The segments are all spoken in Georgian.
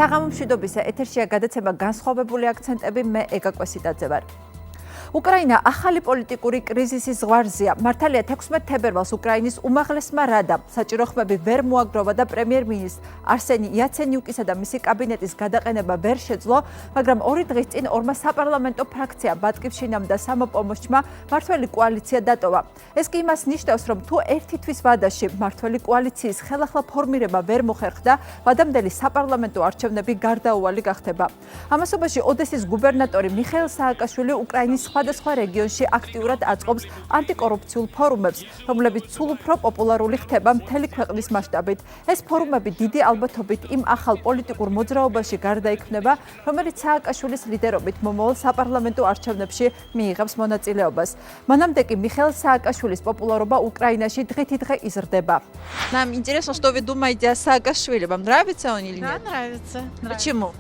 საღამო მშვიდობისა ეთერშია გადაცემა განსხვავებული აქცენტები მე ეგა კვესიტაძე ვარ. უკრაინა ახალი პოლიტიკური კრიზისის ზღვარზეა. მართალია 16 თებერვალს უკრაინის უმაღლესმა რადამ საჭირო ხმები ვერ მოაგროვა და პრემიერ-მინისტრ არსენი იაცენიუკისა და მისი კაბინეტის გადაყენება ვერ შეძლო, მაგრამ 2 დღის წინ ორმა საპარლამენტო ფრაქციამ ბატკივშინამ და სამოპომოჩმა მართველი კოალიცია დატოვა. ეს კი იმას ნიშნავს, რომ თუ ერთი თვის ვადაში მართველი კოალიციის ხელახლა ფორმირება ვერ მოხერხდა, ვადამდელი საპარლამენტო არჩევნები გარდაუვალი გახდება. ამასობაში ოდესის გუბერნატორი მიხეილ სააკაშვილი უკრაინის სხვადასხვა რეგიონში აქტიურად აწყობს ანტიკორუფციულ ფორუმებს, რომლებიც სულ უფრო პოპულარული ხდება მთელი ქვეყნის მასშტაბით. ეს ფორუმები დიდი ალბათობით იმ ახალ პოლიტიკურ მოძრაობაში გარდაიქმნება, რომელიც სააკაშვილის ლიდერობით მომავალ сапарламентო არჩევნებში მიიღებს მონაწილეობას. მანამდე კი მიხეილ სააკაშვილის популярობა უკრაინაში დღითიდღე იზრდება. Нам интересно, что вы думаете о Саакашвили. Вам нравится он или Да, нет? нравится. Почему?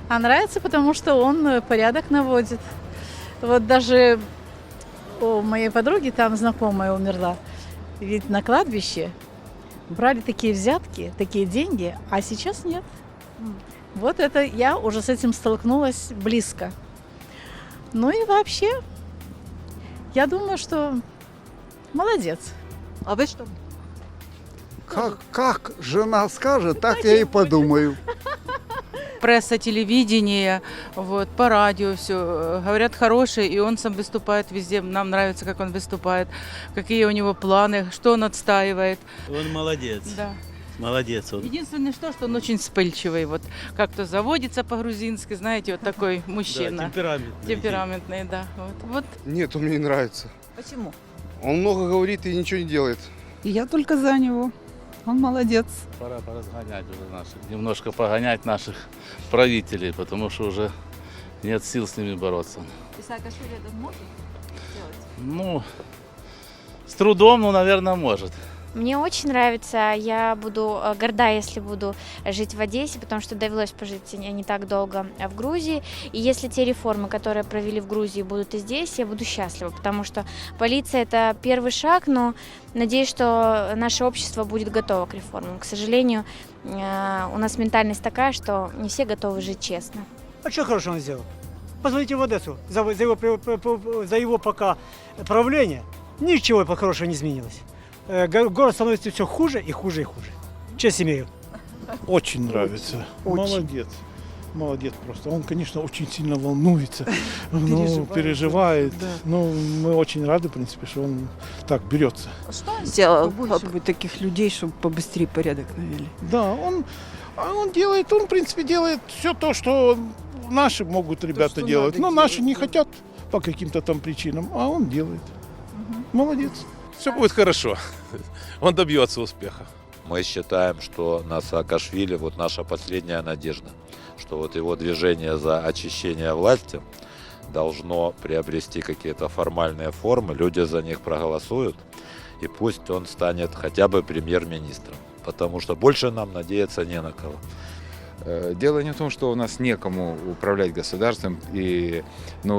А нравится, потому что он порядок наводит. Вот даже у моей подруги там знакомая умерла. Ведь на кладбище брали такие взятки, такие деньги, а сейчас нет. Вот это я уже с этим столкнулась близко. Ну и вообще, я думаю, что молодец. А вы что? Как жена скажет, так я и подумаю. Пресса, телевидение, вот, по радио все говорят хорошие, и он сам выступает везде. Нам нравится, как он выступает, какие у него планы, что он отстаивает. Он молодец. Да. Молодец он. Единственное, что он очень вспыльчивый, вот, как-то заводится по-грузински, знаете, вот такой мужчина. Да, темпераментный. Темпераментный, да. Вот. Нет, он мне не нравится. Почему? Он много говорит и ничего не делает. Я только за него. Он молодец. Пора поразгонять уже наших, немножко погонять наших правителей, потому что уже нет сил с ними бороться. И Саакашвили это может сделать? Ну, с трудом, ну, наверное, может. Мне очень нравится, я буду горда, если буду жить в Одессе, потому что довелось пожить не так долго в Грузии. И если те реформы, которые провели в Грузии, будут и здесь, я буду счастлива, потому что полиция – это первый шаг, но надеюсь, что наше общество будет готово к реформам. К сожалению, у нас ментальность такая, что не все готовы жить честно. А что хорошего он сделал? Посмотрите в Одессу, за его пока правление ничего хорошего не изменилось. Город становится все хуже и хуже и хуже. Честь имею. Очень нравится. Очень. Молодец. Молодец просто. Он, конечно, очень сильно волнуется, переживает. Да. Но мы очень рады, в принципе, что он так берется. Что он сделал? Больше бы таких людей, чтобы побыстрее порядок навели. Да, он делает, он, в принципе, делает все то, что наши могут ребята что делать. надо Но наши делать, не да. хотят по каким-то там причинам, а он делает. Молодец. Все будет хорошо. Он добьется успеха. Мы считаем, что на Саакашвили вот наша последняя надежда, что вот его движение за очищение власти должно приобрести какие-то формальные формы, люди за них проголосуют, и пусть он станет хотя бы премьер-министром, потому что больше нам надеяться не на кого. Дело не в том, что у нас некому управлять государством, и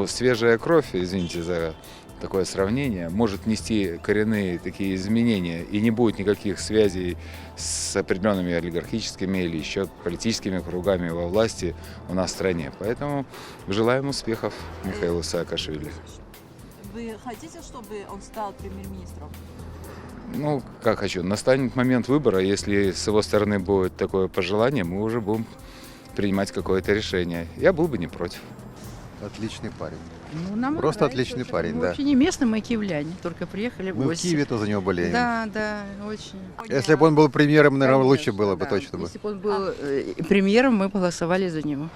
свежая кровь, извините за такое сравнение, может нести коренные такие изменения, и не будет никаких связей с определенными олигархическими или еще политическими кругами во власти у нас в стране. Поэтому желаем успехов Михаилу Саакашвили. Вы хотите, чтобы он стал премьер-министром? Ну, как хочу. Настанет момент выбора, если с его стороны будет такое пожелание, мы уже будем принимать какое-то решение. Я был бы не против. Отличный парень. Ну, нам Просто нравится отличный очень. парень, Мы да. вообще не местные, мы киевляне, только приехали в Мы в гости. Киеве тоже за него болеем. Да, да, очень. Если бы он был премьером, наверное, Конечно, лучше было бы, да. точно бы. Если бы он был премьером, мы голосовали за него.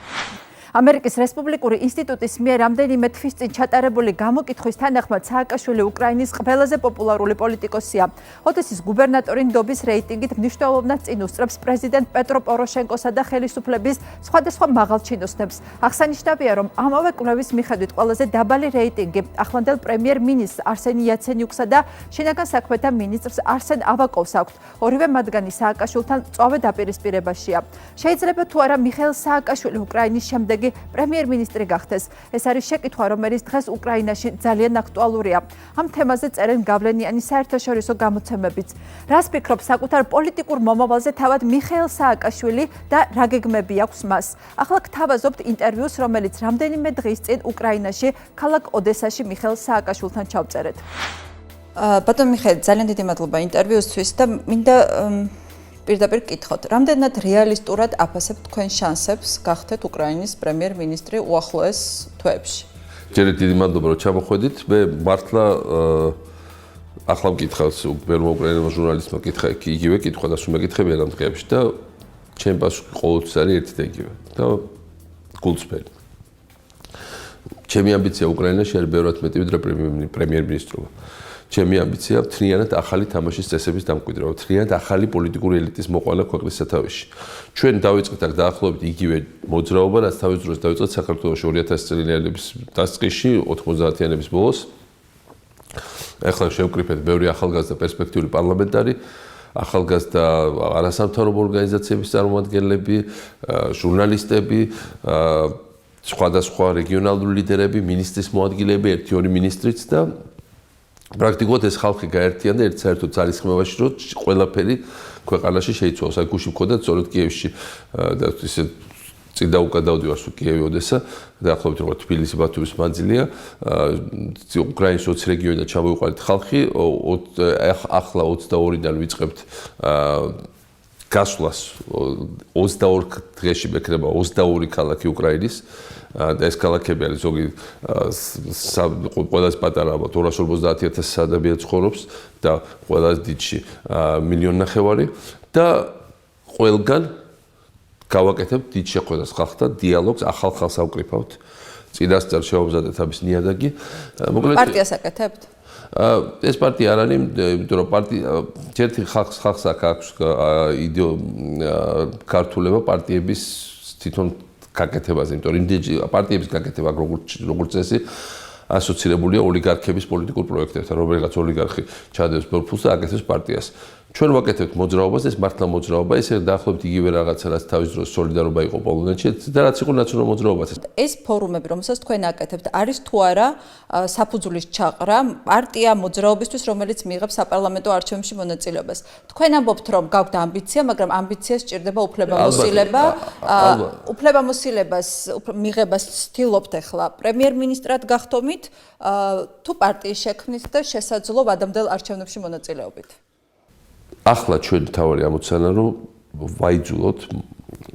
ამერიკის რესპუბლიკური ინსტიტუტის მიერ რამდენიმე თვის წინ ჩატარებული გამოკითხვის თანახმად სააკაშვილი უკრაინის ყველაზე პოპულარული პოლიტიკოსია. ოდესის გუბერნატორი ნდობის რეიტინგით მნიშვნელოვნად წინ უსწრებს პრეზიდენტ პეტრო პოროშენკოსა და ხელისუფლების სხვადასხვა მაღალ ჩინოსნებს. აღსანიშნავია, რომ ამავე კვლევის მიხედვით ყველაზე დაბალი რეიტინგი ახლანდელ პრემიერ-მინისტრ არსენი იაცენიუკსა და შინაგან საქმეთა მინისტრს არსენ ავაკოვს აქვთ. ორივე მათგანი სააკაშვილთან მწვავე დაპირისპირებაშია. შეიძლება თუ არა მიხეილ სააკაშვილი უკრაინის შემდეგ იგი პრემიერ-მინისტრი გახდეს. ეს არის შეკითხვა, რომელიც დღეს უკრაინაში ძალიან აქტუალურია. ამ თემაზე წერენ გავლენიანი საერთაშორისო გამოცემებიც. რას ფიქრობს საკუთარ პოლიტიკურ მომავალზე თავად მიხეილ სააკაშვილი და რა გეგმები აქვს მას? ახლა გთავაზობთ ინტერვიუს, რომელიც რამდენიმე დღის წინ უკრაინაში, ქალაქ ოდესაში მიხეილ სააკაშვილთან ჩავწერეთ. ბატონ მიხეილ, ძალიან დიდი მადლობა ინტერვიუსთვის და მინდა პირდაპირ გკითხოთ, რამდენად რეალისტურად აფასებთ თქვენ შანსებს გახდეთ უკრაინის პრემიერ-მინისტრი უახლოეს თვეებში? ჯერეთ დიდი მადლობა რომ ჩამოხვედით. მე მართლა ახლა მკითხავს ბერმა უკრაინელმა ჟურნალისტმა კითხა იგივე კითხვა და სულ მეკითხებიან ამ დღეებში და ჩემ პასუხი ყოველთვის არის ერთი და იგივე და გულწრფელი. ჩემი ამბიცია უკრაინაში არის ბევრად მეტი ვიდრე პრემიერ-მინისტრობა. ჩემი ამბიცია მთლიანად ახალი თამაშის წესების დამკვიდრება, მთლიანად ახალი პოლიტიკური ელიტის მოყვანა ქვეყნის სათავეში. ჩვენ დავიწყეთ აქ დაახლოებით იგივე მოძრაობა, რაც თავის დროს დავიწყეთ საქართველოში 2000 წლიანების დასაწყისში 90-იანების ბოლოს. ახლა შევკრიფეთ ბევრი ახალგაზრდა პერსპექტიული პარლამენტარი, ახალგაზრდა არასამთავრობო ორგანიზაციების წარმომადგენლები, ჟურნალისტები, სხვადასხვა რეგიონალური ლიდერები, მინისტრის მოადგილეები, 1-2 მინისტრიც და პრაქტიკულად ეს ხალხი გაერთიანდა ერთ საერთო ძალისხმევაში, რომ ყველაფერი ქვეყანაში შეიცვალოს. აი გუში მქონდა სწორედ კიევში და ისე წინ დაუკადავდივარ სულ კიევი ოდესა, დაახლოებით როგორც თბილისი ბათუმის მანძილია, უკრაინის 20 რეგიონიდან ჩამოვიყვანეთ ხალხი, ახლა 22-დან ვიწყებთ გასვლას 22 დღეში მექნება 22 ქალაქი უკრაინის და ეს ქალაქები არის ზოგი ყველაზე პატარა 250,000 ადამიანი ცხოვრობს და ყველაზე დიდში 1,5 მილიონი და ყველგან გავაკეთებთ დიდ შეხვედრას ხალხთან, დიალოგს, ახალ ხალხს ავკრიფავთ. წინასწარ შევამზადეთ ამის ნიადაგი. მოკლედ პარტიას აკეთებთ? ეს პარტია არ არის, იმიტომ რომ პარტია ერთი ხალხს აქვს ქართულება პარტიების თვითონ გაკეთებაზე, იმიტომ რომ პარტიების გაკეთება როგორც წესი ასოცირებულია ოლიგარქების პოლიტიკურ პროექტებთან, რომელიღაც ოლიგარქი ჩადებს ბევრ ფულს და აკეთებს პარტიას. ჩვენ ვაკეთებთ მოძრაობას, ეს მართლა მოძრაობა, ეს დაახლოებით იგივე რაღაცა, რაც თავის დროს სოლიდარობა იყო პოლონეთში და რაც იყო ნაციონალურ მოძრაობაც. ეს ფორუმები, რომელსაც თქვენ აკეთებთ, არის თუ არა საფუძვლის ჩაყრა პარტია მოძრაობისთვის, რომელიც მიიღებს საპარლამენტო არჩევნებში მონაწილეობას. თქვენ ამბობთ, რომ გაქვთ ამბიცია, მაგრამ ამბიციას სჭირდება უფლებამოსილება. უფლებამოსილებას მიღებას ცდილობთ ახლა პრემიერ-მინისტრად გახდომით, თუ პარტიის შექმნით და შესაძლო ვადამდელ არჩევნებში მონაწილეობით. ახლა ჩვენ თავარი ამოცანა რომ ვაიძულოთ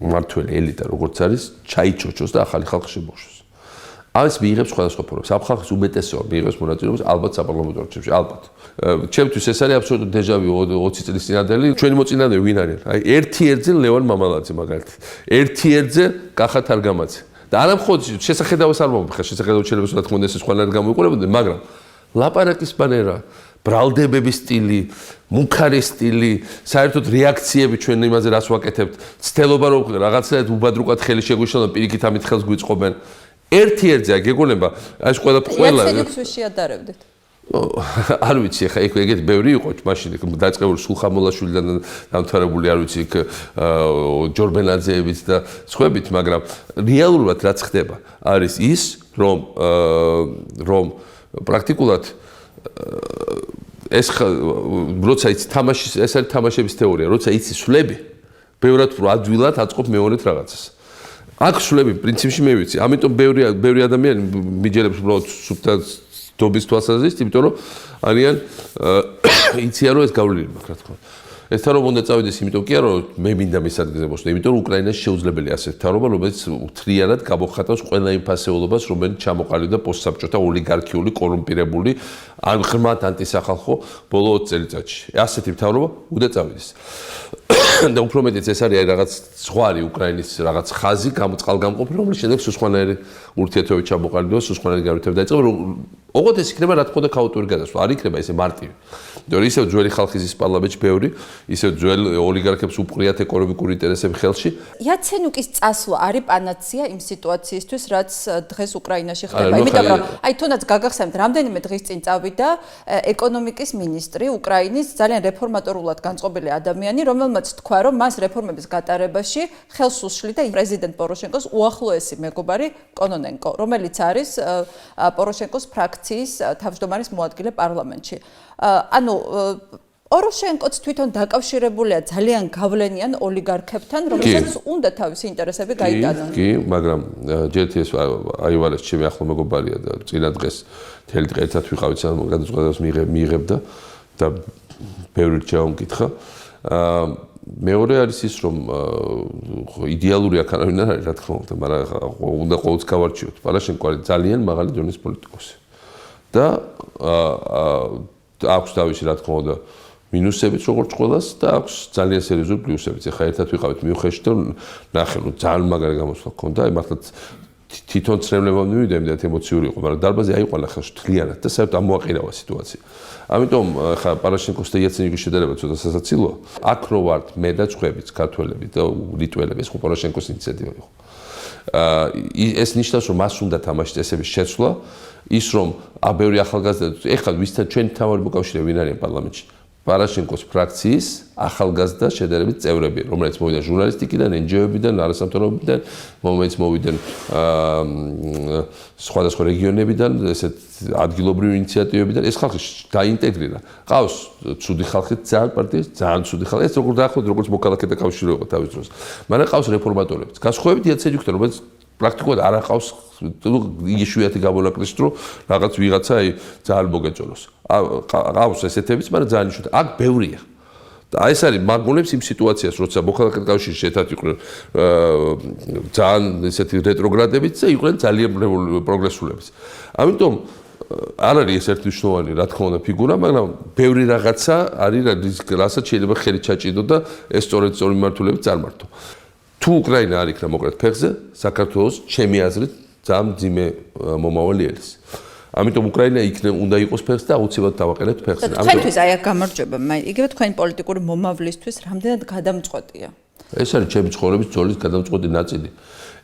მართველი ელიტა როგორც არის ჩაიჩოჩოს და ახალი ხალხი შემოხშოს. ამას მიიღებს სხვადასხვა ფორმებს. ამ ხალხის უმეტესობა მიიღებს მონაწილეობას ალბათ საპარლამენტო არჩევნებში, ალბათ. ჩემთვის ეს არის აბსოლუტურად დეჟავიუ 20 წლის წინანდელი. ჩვენი მოწინააღმდეგე ვინ არის? აი ერთ-ერთზე ლევან მამალაძე მაგალითად. ერთ-ერთზე კახა თარგამაძე. და არა მხოლოდ შესახედავას არ მომხდა, შესახედავ შეიძლება რა თქმა უნდა ეს სხვანაირად გამოიყურებოდნენ, მაგრამ ლაპარაკის მანერა ბრალდებების სტილი, მუქარი სტილი, საერთოდ რეაქციები ჩვენ იმაზე რას ვაკეთებთ, ცდელობა რომ რაღაცნაირად უბადრუკად ხელი შეგვიშალონ, პირიქით ამით ხელს გვიწყობენ. ერთ-ერთზე გეგონება, ეს ყველა რეაქციებს შეადარებდით. არ ვიცი, ხა ეგეთი ბევრი იყო მაშინ დაწყებული სულხამოლაშვილიდან დამთავრებული, არ ვიცი, ჯორბენაძეებით და სხვაებით, მაგრამ რეალურად რაც ხდება, არის ის, რომ პრაქტიკულად ეს როცა იცი თამაშის, ეს არის თამაშების თეორია, როცა იცი სვლები, ბევრად უფრო ადვილად აწყობ მეორეთ რაღაცას. აქ სვლები პრინციპში მე ვიცი, ამიტომ ბევრი ადამიანი მიჯერებს უბრალოდ სუფთა დობის თვალსაზრისით, იმიტომ რომ არიან იციან რომ ეს გავლილი მაქვს, რა თქმა უნდა. ეს თარობა უნდა წავიდეს, იმიტომ კი არა რომ მე მინდა მის ადგილზე მოსვლა, იმიტომ რომ უკრაინაში შეუძლებელი ასეთი თარობა, რომელიც მთლიანად გამოხატავს ყველა იმ ფასეულობას, რომელიც ჩამოყალიბდა პოსტსაბჭოთა ოლიგარქიული, კორუმპირებული, ან ღრმად ანტისახალხო ბოლო 20 წელიწადში. ასეთი თარობა უნდა წავიდეს. და უფრო მეტიც ეს არის რაღაც ზღვარი უკრაინის რაღაც ხაზი, წყალგამყოფი, რომელიც შემდეგ სხვანაირი ურთიერთობები ჩამოყალიბდა, სხვანაირი განვითარება დაიწყება, ოღონდ ეს იქნება რა თქმა უნდა ქაოტური გადასვლა, არ იქნება ესე მარტივი. იმიტომ რომ ისევ ძველი ხალხი ზის პარლამენტში ბევრი, ისევ ძველ ოლიგარქებს უპყრიათ ეკონომიკური ინტერესები ხელში. იაცენუკის წასვლა არის პანაცია იმ სიტუაციისთვის, რაც დღეს უკრაინაში ხდება. იმიტომ რომ აი თუნდაც გაგახსენებთ, რამდენიმე დღის წინ წავიდა ეკონომიკის მინისტრი უკრაინის ძალიან რეფორმატორულად განწყობილი ადამიანი, რომელმაც თქვა, რომ მას რეფორმების გატარებაში ხელს უშლიდა პრეზიდენტ პოროშენკოს უახლოესი მეგობარი კონონენკო, რომელიც არის პოროშენკოს ფრაქციის თავმჯდომარის მოადგილე პარლამენტში. ანუ პოროშენკოც თვითონ დაკავშირებულია ძალიან გავლენიან ოლიგარქებთან, რომელსაც უნდა თავისი ინტერესები გაიტანონ. კი, მაგრამ ჯერთ ეს აივარეს ჩემი ახლო მეგობარია და წინა დღეს მთელი დღე ერთად ვიყავით, სანამ გადაწყვეტას მიიღებდა და ბევრი რჩევა მკითხა. მეორე არის ის, რომ იდეალური აქ არავინ არ არის, რა თქმა უნდა, მაგრამ უნდა ყოველთვის გავარჩიოთ. პოროშენკო არის ძალიან მაღალი დონის პოლიტიკოსი. და აქვს თავისი, რა თქმა უნდა, მინუსებიც როგორც ყველას და აქვს ძალიან სერიოზული პლუსებიც. ეხლა ერთად ვიყავით მიუხედავად და ნახე, რომ ძალიან მაგარი გამოსვლა ჰქონდა, აი მართლა თვითონ ცრემლებამდე მივიდა და ემოციური იყო, მაგრამ დარბაზი აიყვანა ხელში თლიანად და საერთოდ ამოაყირავა სიტუაცია. ამიტომ ხა პოროშენკოს და იაცენიუკის შედარება ცოტა სასაცილოა. აქ რო ვართ მე და ცხებიც, ქართველები და ლიტველები, ეს ხო პოროშენკოს ინიციატივა იყო. ეს ნიშნავს, რომ მას უნდა თამაშის წესების შეცვლა, ის რომ ბევრი ახალგაზრდა, ეხლა ვისთან ჩვენი თავი მოკავშირე ვინ არის პარლამენტში? პოროშენკოს ფრაქციის ახალგაზრდა შედარებით წევრები, რომელიც მოვიდა ჟურნალისტიკიდან, NGO-ებიდან, არასამთავრობოებიდან, რომელიც მოვიდნენ სხვადასხვა რეგიონებიდან, ესეთ ადგილობრივი ინიციატივებიდან, ეს ხალხი დაინტეგრირა. ყავს ცუდი ხალხი, ძალიან პარტიის, ძალიან ცუდი ხალხი, ეს როგორც დაახლოებით როგორც მოქალაქეთა კავშირი იყო თავის დროს. მაგრამ ყავს რეფორმატორებიც. განსხვავებით იაცენიუკთან, რომელიც პრაქტიკულად არ აყავს იშვიათი გამონაკლისს, რომ რაღაც ვიღაცა აი ძალიან მოგეწონოს. ყავს ესეთებიც, მაგრამ ძალიან იშვიათი. აქ ბევრია. და ეს არის მაგონებს იმ სიტუაციას, როცა მოქალაქეთა კავშირში ერთად იყვნენ ძალიან ესეთი რეტროგრადებიც და იყვნენ ძალიან პროგრესულებიც. ამიტომ არ არის ეს ერთმნიშვნელოვანი, რა თქმა უნდა, ფიგურა, მაგრამ ბევრი რაღაცა არის, რასაც შეიძლება ხელი ჩაჭიდო და ეს სწორედ სწორი მიმართულებით წარმართო. თუ უკრაინა არ იქნა მოკლედ ფეხზე, საქართველოს ჩემი აზრით ძალიან მძიმე მომავალი ელის. ამიტომ უკრაინა უნდა იყოს ფეხზე და აუცილებლად დავაყენებთ ფეხზე. თქვენთვის აი აქ გამარჯვება, იგივე თქვენი პოლიტიკური მომავლისთვის რამდენად გადამწყვეტია? ეს არის ჩემი ცხოვრების ბრძოლის გადამწყვეტი ნაწილი.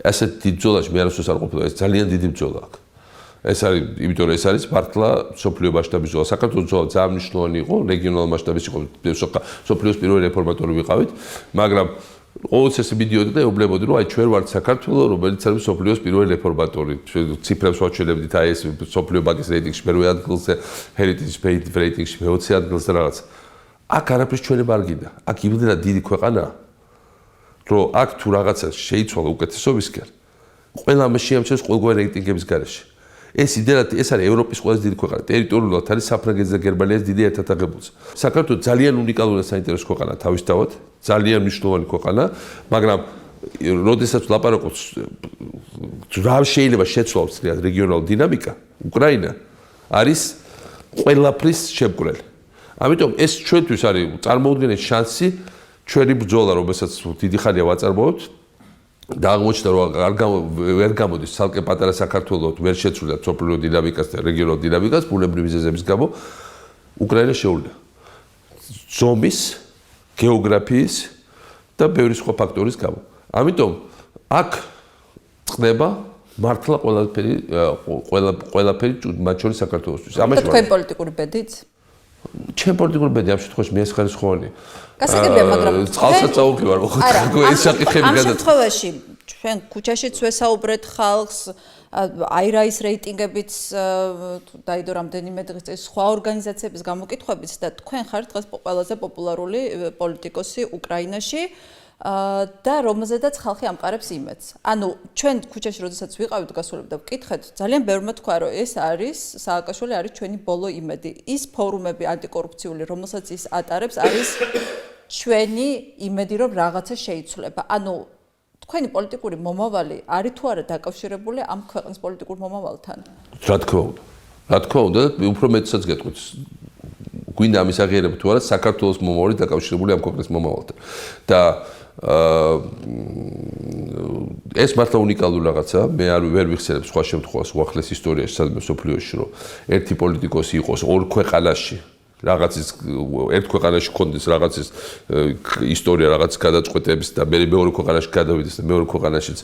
ასეთ დიდ ბრძოლაში მე არასდროს არ ყოფილა, ეს ძალიან დიდი ბრძოლა აქვს. ეს არის, იმიტომ რომ ეს არის მართლა სოფლიო მასშტაბის ბრძოლა. საქართველოს ბრძოლა ძალიან მნიშვნელოვანი იყო, რეგიონალურ მასშტაბის იყო, სოფლიოს პირველი რეფორმატორი ვიყავით, მაგრამ ყოველთვის ესე მიდიოდი და ეუბნებოდი, რომ აი ჩვენ ვართ საქართველო, რომელიც არის სოფლიოს პირველი რეფორმატორი. ციფრებს ვაჩვენებდით, აი ეს სოფლიო ბანკის რეიტინგში პირველ ადგილზე, ჰერიტეჯ რეიტინგში მე-20 ადგილზე და რაღაც. აქ არაფრის ჩვენება არ გინდა. აქ იმდენად დიდი ქვეყანაა, რომ აქ თუ რაღაცა შეიცვალა უკეთესობისკენ, ყველა შეამჩნევს ყოველგვარი რეიტინგების გარეშე. ეს იდეა ეს არის ევროპის ყველაზე დიდი ქვეყანა. ტერიტორიულად არის საფრანგეთის და გერმანიის დიდი ერთად აღებულზე. საქართველო ძალიან უნიკალური და საინტერესო ქვეყანა თავისთავად, ძალიან მნიშვნელოვანი ქვეყანა, მაგრამ როდესაც ლაპარაკობთ რა შეიძლება შეცვალოს რეგიონალური დინამიკა, უკრაინა არის ყველაფრის შემკვრელი. ამიტომ ეს ჩვენთვის არის წარმოუდგენელი შანსი, ჩვენი ბრძოლა, რომელსაც დიდი ხანია ვაწარმოებთ. და აღმოჩნდა, რომ ვერ გამოდის ცალკე პატარა საქართველოს ვერ შეცვლილა სოფლიო დინამიკას და რეგიონალურ დინამიკას ბუნებრივი მიზეზების გამო უკრაინა შეუძლია. ზომის, გეოგრაფიის და ბევრი სხვა ფაქტორის გამო. ამიტომ აქ წყდება მართლა ყველაფერი მათ შორის საქართველოსთვის. ამაში თქვენ პოლიტიკური ბედით? ჩემ პოლიტიკური ბედი ამ შემთხვევაში მე ხარისხოვანია. გასაგებია, მაგრამ წყალსაც წაუყი ვარ, ხო? ეს საკითხები ამ შემთხვევაში ჩვენ ქუჩაშიც ვესაუბრეთ ხალხს, აირაის რეიტინგებიც დაიდო რამდენიმე დღის წინ სხვა ორგანიზაციების გამოკითხვებით და თქვენ ხართ დღეს ყველაზე პოპულარული პოლიტიკოსი უკრაინაში. და რომელზედაც ხალხი ამყარებს იმედს. ანუ ჩვენ ქუჩაში როდესაც ვიყავით გასულებ და ვკითხეთ, ძალიან ბევრმა თქვა, რომ ეს არის სააკაშვილი არის ჩვენი ბოლო იმედი. ის ფორუმები ანტიკორუფციული, რომელსაც ის ატარებს, არის ჩვენი იმედი, რომ რაღაცა შეიცვლება. ანუ თქვენი პოლიტიკური მომავალი არის თუ არა დაკავშირებული ამ ქვეყნის პოლიტიკურ მომავალთან? რა თქმა უნდა. რა თქმა უნდა, უფრო მეტსაც გეტყვით. გვინდა ამის აღიარება თუ არა საქართველოს მომავალი დაკავშირებული ამ ქვეყნის მომავალთან. და ეს მართლა უნიკალური რაღაცაა. მე ვერ ვიხსენებ სხვა შემთხვევას უახლეს ისტორიაში, სადაც სოფლიოში რომ ერთი პოლიტიკოსი იყოს ორ ქვეყანაში, რაღაცის ერთ ქვეყანაში ქონდეს რაღაცის ისტორია, რაღაც გადაწყვეტების და მე მეორე ქვეყანაში გადავიდეს და მეორე ქვეყანაშიც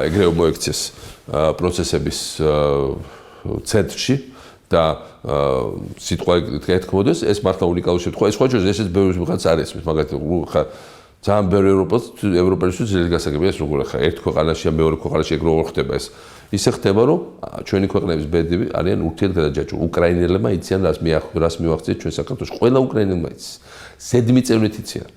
ეგრევე მოექცეს პროცესების ცენტრში და სიტყვა ეთქმოდეს, ეს მართლა უნიკალური შემთხვევა. ეს ხოჭოს ესეც ბევრი ვიღაც არ ესმის, მაგათი ხა ძალიან ბევრი ევროპელისთვის ძლიერი გასაგებია ეს როგორ ხა ერთ ქვეყანაში ან მეორე ქვეყანაში ეგ როგორ ხდება ეს. ისე ხდება რომ ჩვენი ქვეყნების ბედები არიან ურთიერთგადაჯაჭვური. უკრაინელებმა იციან რას მივახციეთ ჩვენ საქართველოში. ყველა უკრაინელმა იცის. ზედმიწევნით იციან.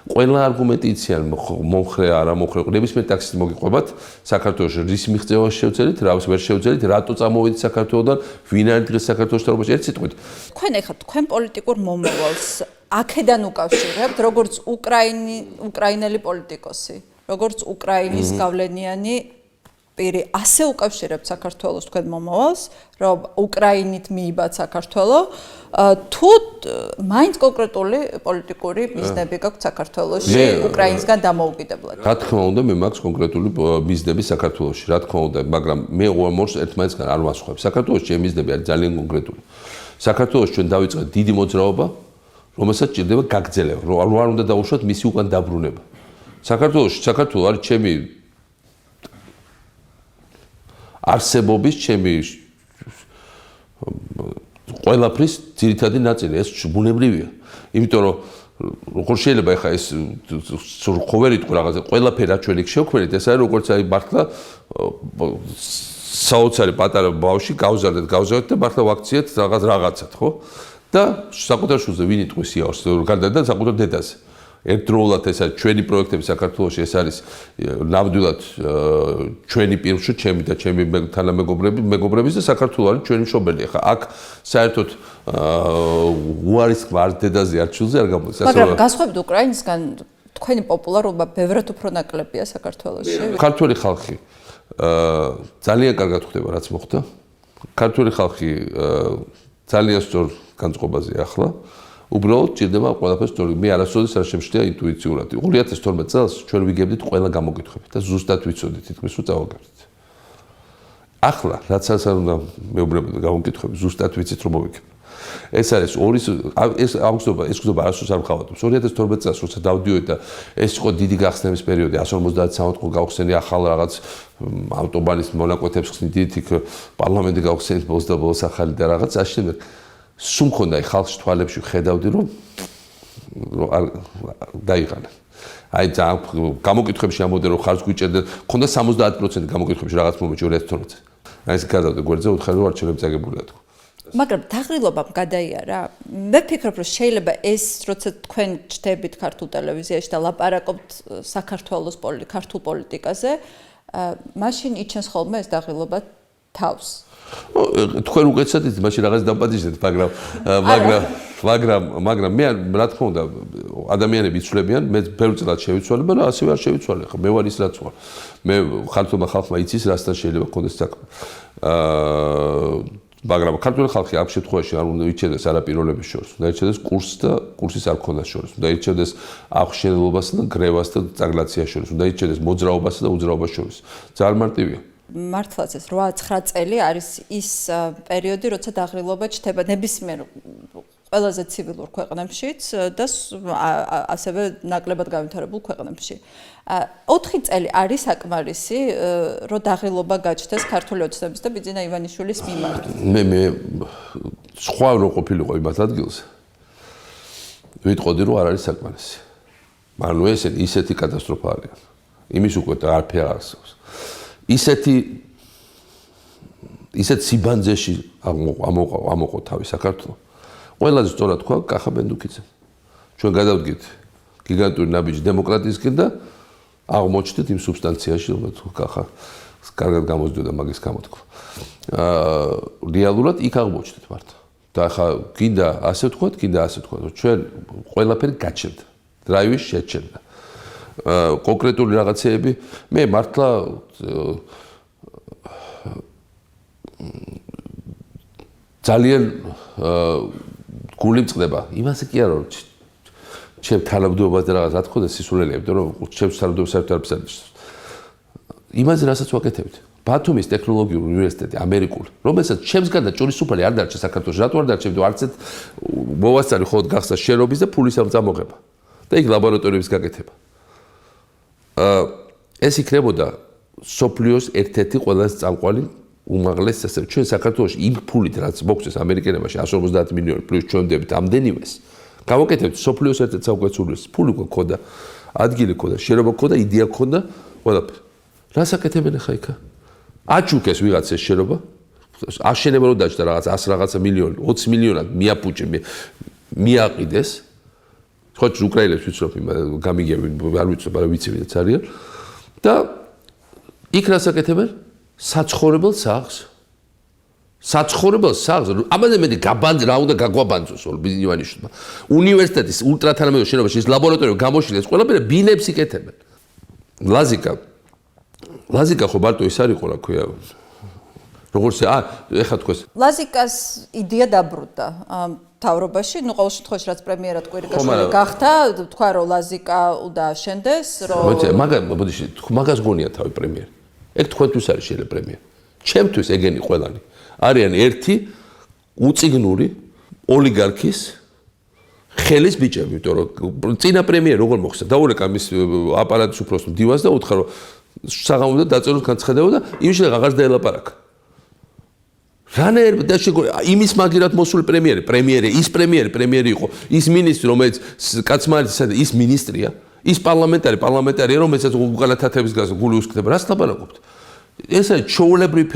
ყველა არგუმენტი იციან მომხრე არა მომხრე. ნებისმიერ ტაქსის მოგიყვებათ საქართველოში რის მიღწევა შევძელით, რას ვერ შევძელით, რატო წამოვიდით საქართველოდან, ვინ არის დღეს საქართველოს თავმოყრა ერთ სიტყვით. თქვენ ეხლა თქვენ პოლიტიკურ მომავალს აქედან უკავშირებთ, როგორც უკრაინელი პოლიტიკოსი, როგორც უკრაინის გავლენიანი პირი, ასე უკავშირებთ საქართველოს თქვენ მომავალს, რომ უკრაინით მიიბათ საქართველო, თუ მაინც კონკრეტული პოლიტიკური მიზნები გაქვთ საქართველოში უკრაინისგან დამოუკიდებლად. რა თქმა უნდა, მე მაქვს კონკრეტული მიზნები საქართველოში, რა თქმა უნდა, მაგრამ მე უამორს ერთმანეთსგან არ ვასხვავებ. საქართველოში ჩემი მიზნები არის ძალიან კონკრეტული. საქართველოში ჩვენ დავიწყეთ დიდი მოძრაობა, რომელსაც ჭირდება გაგრძელება, რომ არ უნდა დაუშვათ მისი უკან დაბრუნება. საქართველო არის ჩემი არსებობის, ჩემი ყველაფრის ძირითადი ნაწილი, ეს ბუნებრივია. იმიტომ რომ როგორ შეიძლება ეხა ეს ხო ვერ იტყვი რაღაცა, ყველაფერი რაც ჩვენ იქ შევქმნით, ეს არის როგორც აი მართლა საოცარი პატარა ბავშვი გავზარდეთ და მართლა ვაქციეთ რაღაცად, ხო? და საკუთარ შულზე ვინ იტყვის იაოს, გარდა და საკუთარ დედაზე. ერთდროულად ეს არის ჩვენი პროექტები საქართველოში, ეს არის ნამდვილად ჩვენი პირში, ჩემი და ჩემი თანამეგობრების და საქართველო არის ჩვენი მშობელი. ახლა აქ საერთოდ უარისკმა არ დედაზე არ შულზე არ გამოდის. მაგრამ გასხვავებით უკრაინისგან თქვენი პოპულარობა ბევრად უფრო ნაკლებია საქართველოში. ქართველი ხალხი ძალიან კარგად ხვდება რაც მოხდა. ქართველი ხალხი ძალიან სწორ განწყობაზეა ახლა. უბრალოდ ჭირდება ყველაფერს სწორი. მე არასოდეს არ შემშლია ინტუიციურად. 2012 წელს ჩვენ ვიგებდით ყველა გამოკითხვებით და ზუსტად ვიცოდით თითქმის რომ წავაგებდით. ახლა რაც არ უნდა მეუბნებოდი გამოკითხვები, ზუსტად ვიცით რომ მოვიგებ. ეს არის ეს გზობა არასოდეს არ მყავადობს. 2012 წელს როცა დავდიოდი და ეს იყო დიდი გახსნების პერიოდი, 153 ყო გავხსენი ახალ რაღაც ავტობანის მონაკვეთებს ხსნით, იქ პარლამენტი გავხსენით ბოლოს ახალი და რაღაც აშენებდა. სულ მქონდა ხალხის თვალებში ხედავდი რომ დაიღალა. აი ძალიან გამოკითხვებში ამოდე რომ ხარჯს გვიჭერდა, მქონდა 70% გამოკითხვებში რაღაც მომენტში 2012-ზე. აი ეს გადავდა გვერდზე უთხარი რომ არჩევნები წაგებულია თქო. მაგრამ დაღრილობამ გადაიარა. მე ვფიქრობ რომ შეიძლება ეს როცა თქვენ ჩდებით ქართულ ტელევიზიაში და ლაპარაკობთ საქართველოს ქართულ პოლიტიკაზე, მაშინ იჩენს ხოლმე ეს დაღრილობა თავს. თქვენ უკეთესად იცით, მაშინ რაღაც დამპატიჟდეთ, მაგრამ მე რა თქმა უნდა ადამიანები იცვლებიან, მე ბევრი წელად შევიცვალე, მაგრამ ასევე არ შევიცვალე. ხა მე ვარ ის რაც ვარ. მე ქართულმა ხალხმა იცის, რასთან შეიძლება გქონდეს საქმე. მაგრამ ქართული ხალხი ამ შემთხვევაში არ უნდა ირჩევდეს არაპიროლების შორის, უნდა ირჩევდეს კურსს და კურსის არ ქონდას შორის, უნდა ირჩევდეს აღშენილობასა და გრევას და წაგლაციას შორის, უნდა ირჩევდეს მოძრაობასა და უძრაობას შორის. ძალიან მარტივია. მართლაც ეს 8-9 წელი არის ის პერიოდი, როცა დაღრილობა ჩდება ნებისმიერ ყველაზე ცივილურ ქვეყნებშიც და ასევე ნაკლებად განვითარებულ ქვეყნებში. 4 წელი არის საკმარისი, რომ დაღრილობა გაჩნდეს ქართული ოცნების და ბიძინა ივანიშვილის მიმართ. მე სხვა რო ყოფილიყო იმათ ადგილზე. ვიტყოდი რომ არ არის საკმარისი. მაგრამ ნუ ესეთი კატასტროფა არის. იმის უკვე არაფერი არ არსებობს. ისეთ სიბანძეში ამოყო თავი საქართველოს. ყველაზე სწორად თქვა კახა ბენდუკიძემ. ჩვენ გადავდგით გიგანტური ნაბიჯი დემოკრატიისკენ და აღმოჩნდით იმ სუბსტანციაში, რომელიც კახა კარგად გამოსდოდა მაგის გამო თქვა. რეალურად იქ აღმოჩნდით მართლა. და ახლა კიდე ასე ვთქვათ, რომ ჩვენ ყველაფერი გაჩნდა. დრაივის შეჩერდა. კონკრეტული რაღაცეები მე მართლა ძალიან გული მწყდება იმასე კი არა რომ ჩემ თანამდებობაზე რაღაც რა თქონდა სისულელია იმიტომ რომ ჩემს თანამდებობას საერთოდ არ ფსარდეს იმაზე რასაც ვაკეთებთ. ბათუმის ტექნოლოგიური უნივერსიტეტი ამერიკული, რომელსაც ჩემს გარდა ჭორისუფალი არ დარჩა საქართველოში, რატო არ დარჩებდი არც ერთ მოვასწარი ხოლმე გახსნა შენობის და ფულის ამოღება. და იქ ლაბორატორიების გაკეთება. ეს იქნებოდა სოფლიოს ერთ-ერთი ყველაზე წამყვანი უმაღლესი სასწავლებელი. ჩვენ საქართველოში იმ ფულით რაც მოგვწეს ამერიკელებაში 150 მილიონი პლუს ჩვენ ვდებით ამდენივეს. გავაკეთებთ სოფლიოს ერთ-ერთ საუკეთესო უნივერსიტეტს. ფული გქონდა, ადგილი გქონდა, შენობა გქონდა, იდეა გქონდა, ყველაფერი. რას აკეთებენ ახლა იქა? აჩუქეს ვიღაცას შენობა, აშენება რო დაჭდა რაღაც 100 რაღაცა მილიონი, 20 მილიონად მიაფუჭე, მიაყიდეს. ხო, უკრაინელებს ვიცნობ, გამიგებენ, არ ვიცნობ, მაგრამ ვიცი ვინც არიან. და იქ რას აკეთებენ? საცხოვრებელ სახლს. საცხოვრებელ სახლს. ამაზე მე რა უნდა გაგვაბანძოს ბიზნივანიშვილმა. უნივერსიტეტის ულტრათანამედროვე შენობაში ის ლაბორატორია გამოშილეს, ყველაფერი ბინებს იკეთებენ. ლაზიკა ხო მარტო ის არ იყო, რა ქვია. როგორც ეხლა თქვენ ლაზიკას იდეა დაბრუნდა თავრობაში, ну ყოველ შემთხვევაში რაც პრემიერად კვირიკაშვილი გახდა, თქვა რომ ლაზიკა უნდა აშენდეს, რომ მაგას გონია თავი პრემიერი. ეგ თქვენთვის არის შეიძლება პრემიერი. ჩემთვის ეგენი ყველანი. არიან ერთი უწიგნური ოლიგარქის ხელის ბიჭები, იმიტომ რომ წინა პრემიერი როგორ მოხდა? დაურეკა მის აპარატის უფროსს დივას და უთხრა რომ საღამომდე დაწეროს განცხადება და იმის აღარ დაელაპარაკა. რანაირ და იმის მაგერად მოსული პრემიერი იყო, ის მინისტრი, რომელიც კაცმარიცისა და ის მინისტრია, ის პარლამენტარია, რომელსაც უკანა თათების გაზ გული უსკდება, რას ლაპარაკობთ? ეს არის ჩაოლებრივი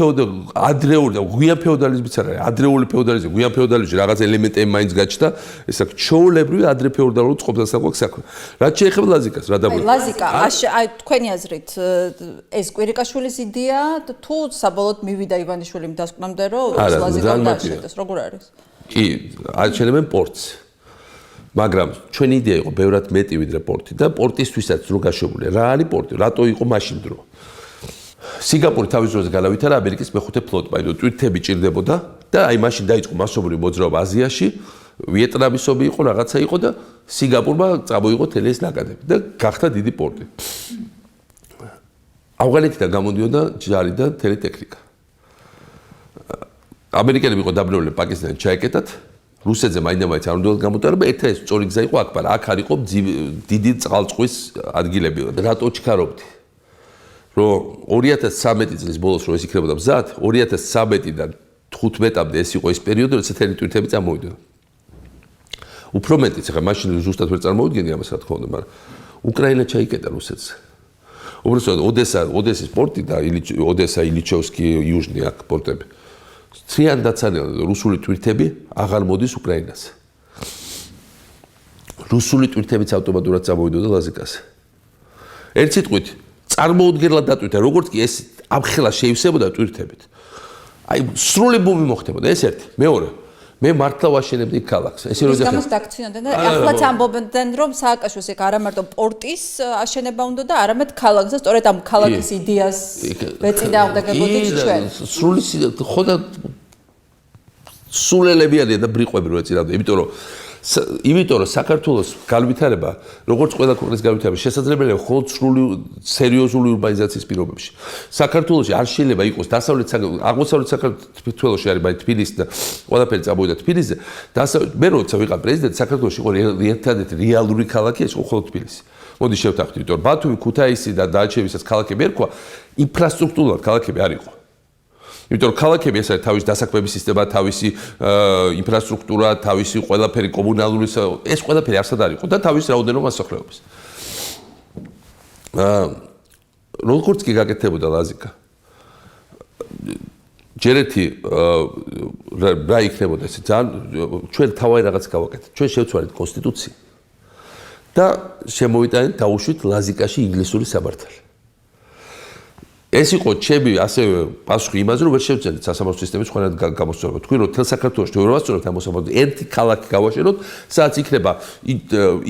ადრეული და გვიან ფეოდალიზმიც არის, ადრეული ფეოდალიზმი, გვიან ფეოდალიზმი რაღაც ელემენტები მაინც გაჩნდა, ეს აქვს ჩაოლებრივი ადრე ფეოდალურ წყობასთან საქმე. რაც შეეხება ლაზიკას, რა დაბრუნდა? ლაზიკა, აი თქვენი აზრით, ეს კვირიკაშვილის იდეა თუ საბოლოოდ მივიდა ივანიშვილიმ დასკვნამდე, რომ ლაზიკა დააშენდეს, როგორ არის? კი, აჩენებენ პორტს. მაგრამ ჩვენი იდეა იყო ბევრად მეტი ვიდრე პორტი და პორტისთვისაც რო გაშვებული. რა არის პორტი? რატო იყო მაშინ დრო? სინგაპური თავის დროზე განავითარა ამერიკის მეხუთე ფლოტმა, იმიტომ ტვირთები ჭირდებოდა და აი მაშინ დაიწყო მასობრივი მოძრაობა აზიაში, ვიეტნამის ომი იყო, რაღაცა იყო და სინგაპურმა წამოიღო თელი ეს ნაკადები და გახდა დიდი პორტი. ავღანეთიდან გამოდიოდა ჯარი და თელი ტექნიკა. ამერიკელები იყო დაბრუნებული პაკისტანში ჩაეკეტათ, რუსეთზე მაინდა-მაინც არ უნდა გამოტარება, ერთ-ერთი სწორი გზა იყო აქ, მაგრამ აქ არ იყო დიდი წყალწვის ადგილები. რატო ჩქარობდი? რომ 2013 წლის ბოლოს რო ეს იქნებოდა მზად, 2013-დან 15-მდე ეს იყო ეს პერიოდი, როცა თელი ტვირთები წამოვიდა. უფრო მეტიც, ახლა მაშინ ზუსტად ვერ წარმოვიდგენი ამას, რა თქმა უნდა, მაგრამ უკრაინა ჩაიკეტა რუსეთს. უბრალოდ ოდესის პორტი და ოდესა, ილიჩოვსკი, იუჟნი აქ პორტები. ცრიან დაცარიალდა რუსული ტვირთები აღარ მოდის უკრაინას. რუსული ტვირთებიც ავტომატურად წამოვიდოდა ლაზიკას. ერთ სიტყვით წარმოუდგენლად დატვირთა, როგორც კი ეს ამხელა შეივსებოდა ტვირთებით. აი, სრული ბუმი მოხდებოდა, ეს ერთი. მეორე, მე მართლა ვაშენებდი ქალაქს. ეს გამოს დაგცინოდნენ და ახლაც ამბობდნენ, რომ სააკაშვილს ეგ არა მარტო პორტის აშენება უნდა და არამედ ქალაქს და სწორედ ამ ქალაქის იდეას ვეწინდა უნდა გებოდით ჩვენ. სრული ხო და სულელები არიან და ბრიყვები რო ეწინავდნენ, იმიტომ რომ საქართველოს განვითარება, როგორც ყველა ქვეყნის განვითარება, შესაძლებელია მხოლოდ სრული სერიოზული ურბანიზაციის პირობებში. საქართველოში არ შეიძლება იყოს აღმოსავლეთ საქართველოში არის მაინც თბილისი და ყველაფერი წამოვიდა თბილისზე. მე როცა ვიყავ პრეზიდენტი, საქართველოში იყო ერთადერთი რეალური ქალაქი, ეს იყო მხოლოდ თბილისი. მოდი შევთანხმდით, იმიტომ რომ ბათუმი, ქუთაისი და დააჩევისაც ქალაქები ერქვა, ინფრასტრუქტურულად ქალაქები არ იყო. იმიტომ რომ ქალაქები ეს არის თავის დასაქმების სისტემა, თავისი ინფრასტრუქტურა, თავისი ყველაფერი კომუნალური, ეს ყველაფერი არსად არ იყო და თავის რაოდენობა მოსახლეობის. როგორც კი გაკეთებოდა ლაზიკა. ჯერ ერთი რა იქნებოდა ეს ძალიან ჩვენ თავი რაღაც გავაკეთეთ. ჩვენ შევცვალეთ კონსტიტუცია და შემოვიტანეთ დაუშვით ლაზიკაში ინგლისური სამართალი. ეს იყო ჩემი ასევე პასუხი იმაზე, რომ ვერ შევძენთ სასამართლო სისტემის სხვანაირად გამოსწორება. თქვი რომ თელ საქართველოში თუ ვერ ვასწორებთ ამ მოსამართლედ, ერთი ქალაქი გავაშენოთ, სადაც იქნება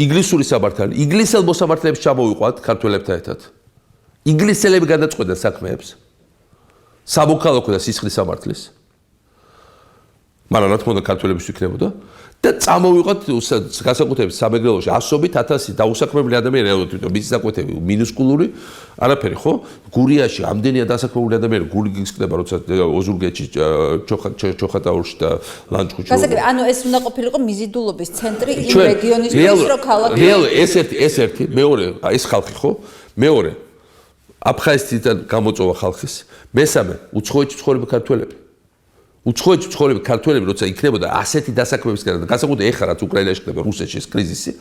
ინგლისური სამართალი, ინგლისელ მოსამართლეებს ჩამოვიყვანთ ქართველებთან ერთად. ინგლისელები გადაწყვეტენ საქმეებს. სამოქალაქო და სისხლის სამართლის. მაგრამ რა თქმა უნდა ქართველებისთვის იქნებოდა და წამოვიყოთ განსაკუთრებით სამეგრელოში ასობით 1000 დაუსაქმებელი ადამიანი რეალურად თვითონ მისი საკვეთები მინუსკულური არაფერი ხო გურიაში ამდენია დასაქმებული ადამიანი გური გისკდება როცა ოზურგეთში ჩოხატაურში და ლანჩხუთში გასაგები ანუ ეს უნდა ყოფილიყო მიზიდულობის ცენტრი იმ რეგიონისთვის რო ქალაქი რეალურად ეს ერთი მეორე ეს ხალხი ხო მეორე აფხაზეთიდან გამოწვევა ხალხის მესამე უცხოეთში მცხოვრები ქართველები უცხოეთში მცხოვრები ქართველები როცა იქნებოდა ასეთი დასაქმების გარდა განსაკუთრებით ეხლა რაც უკრაინაში ხდება რუსეთში ეს კრიზისი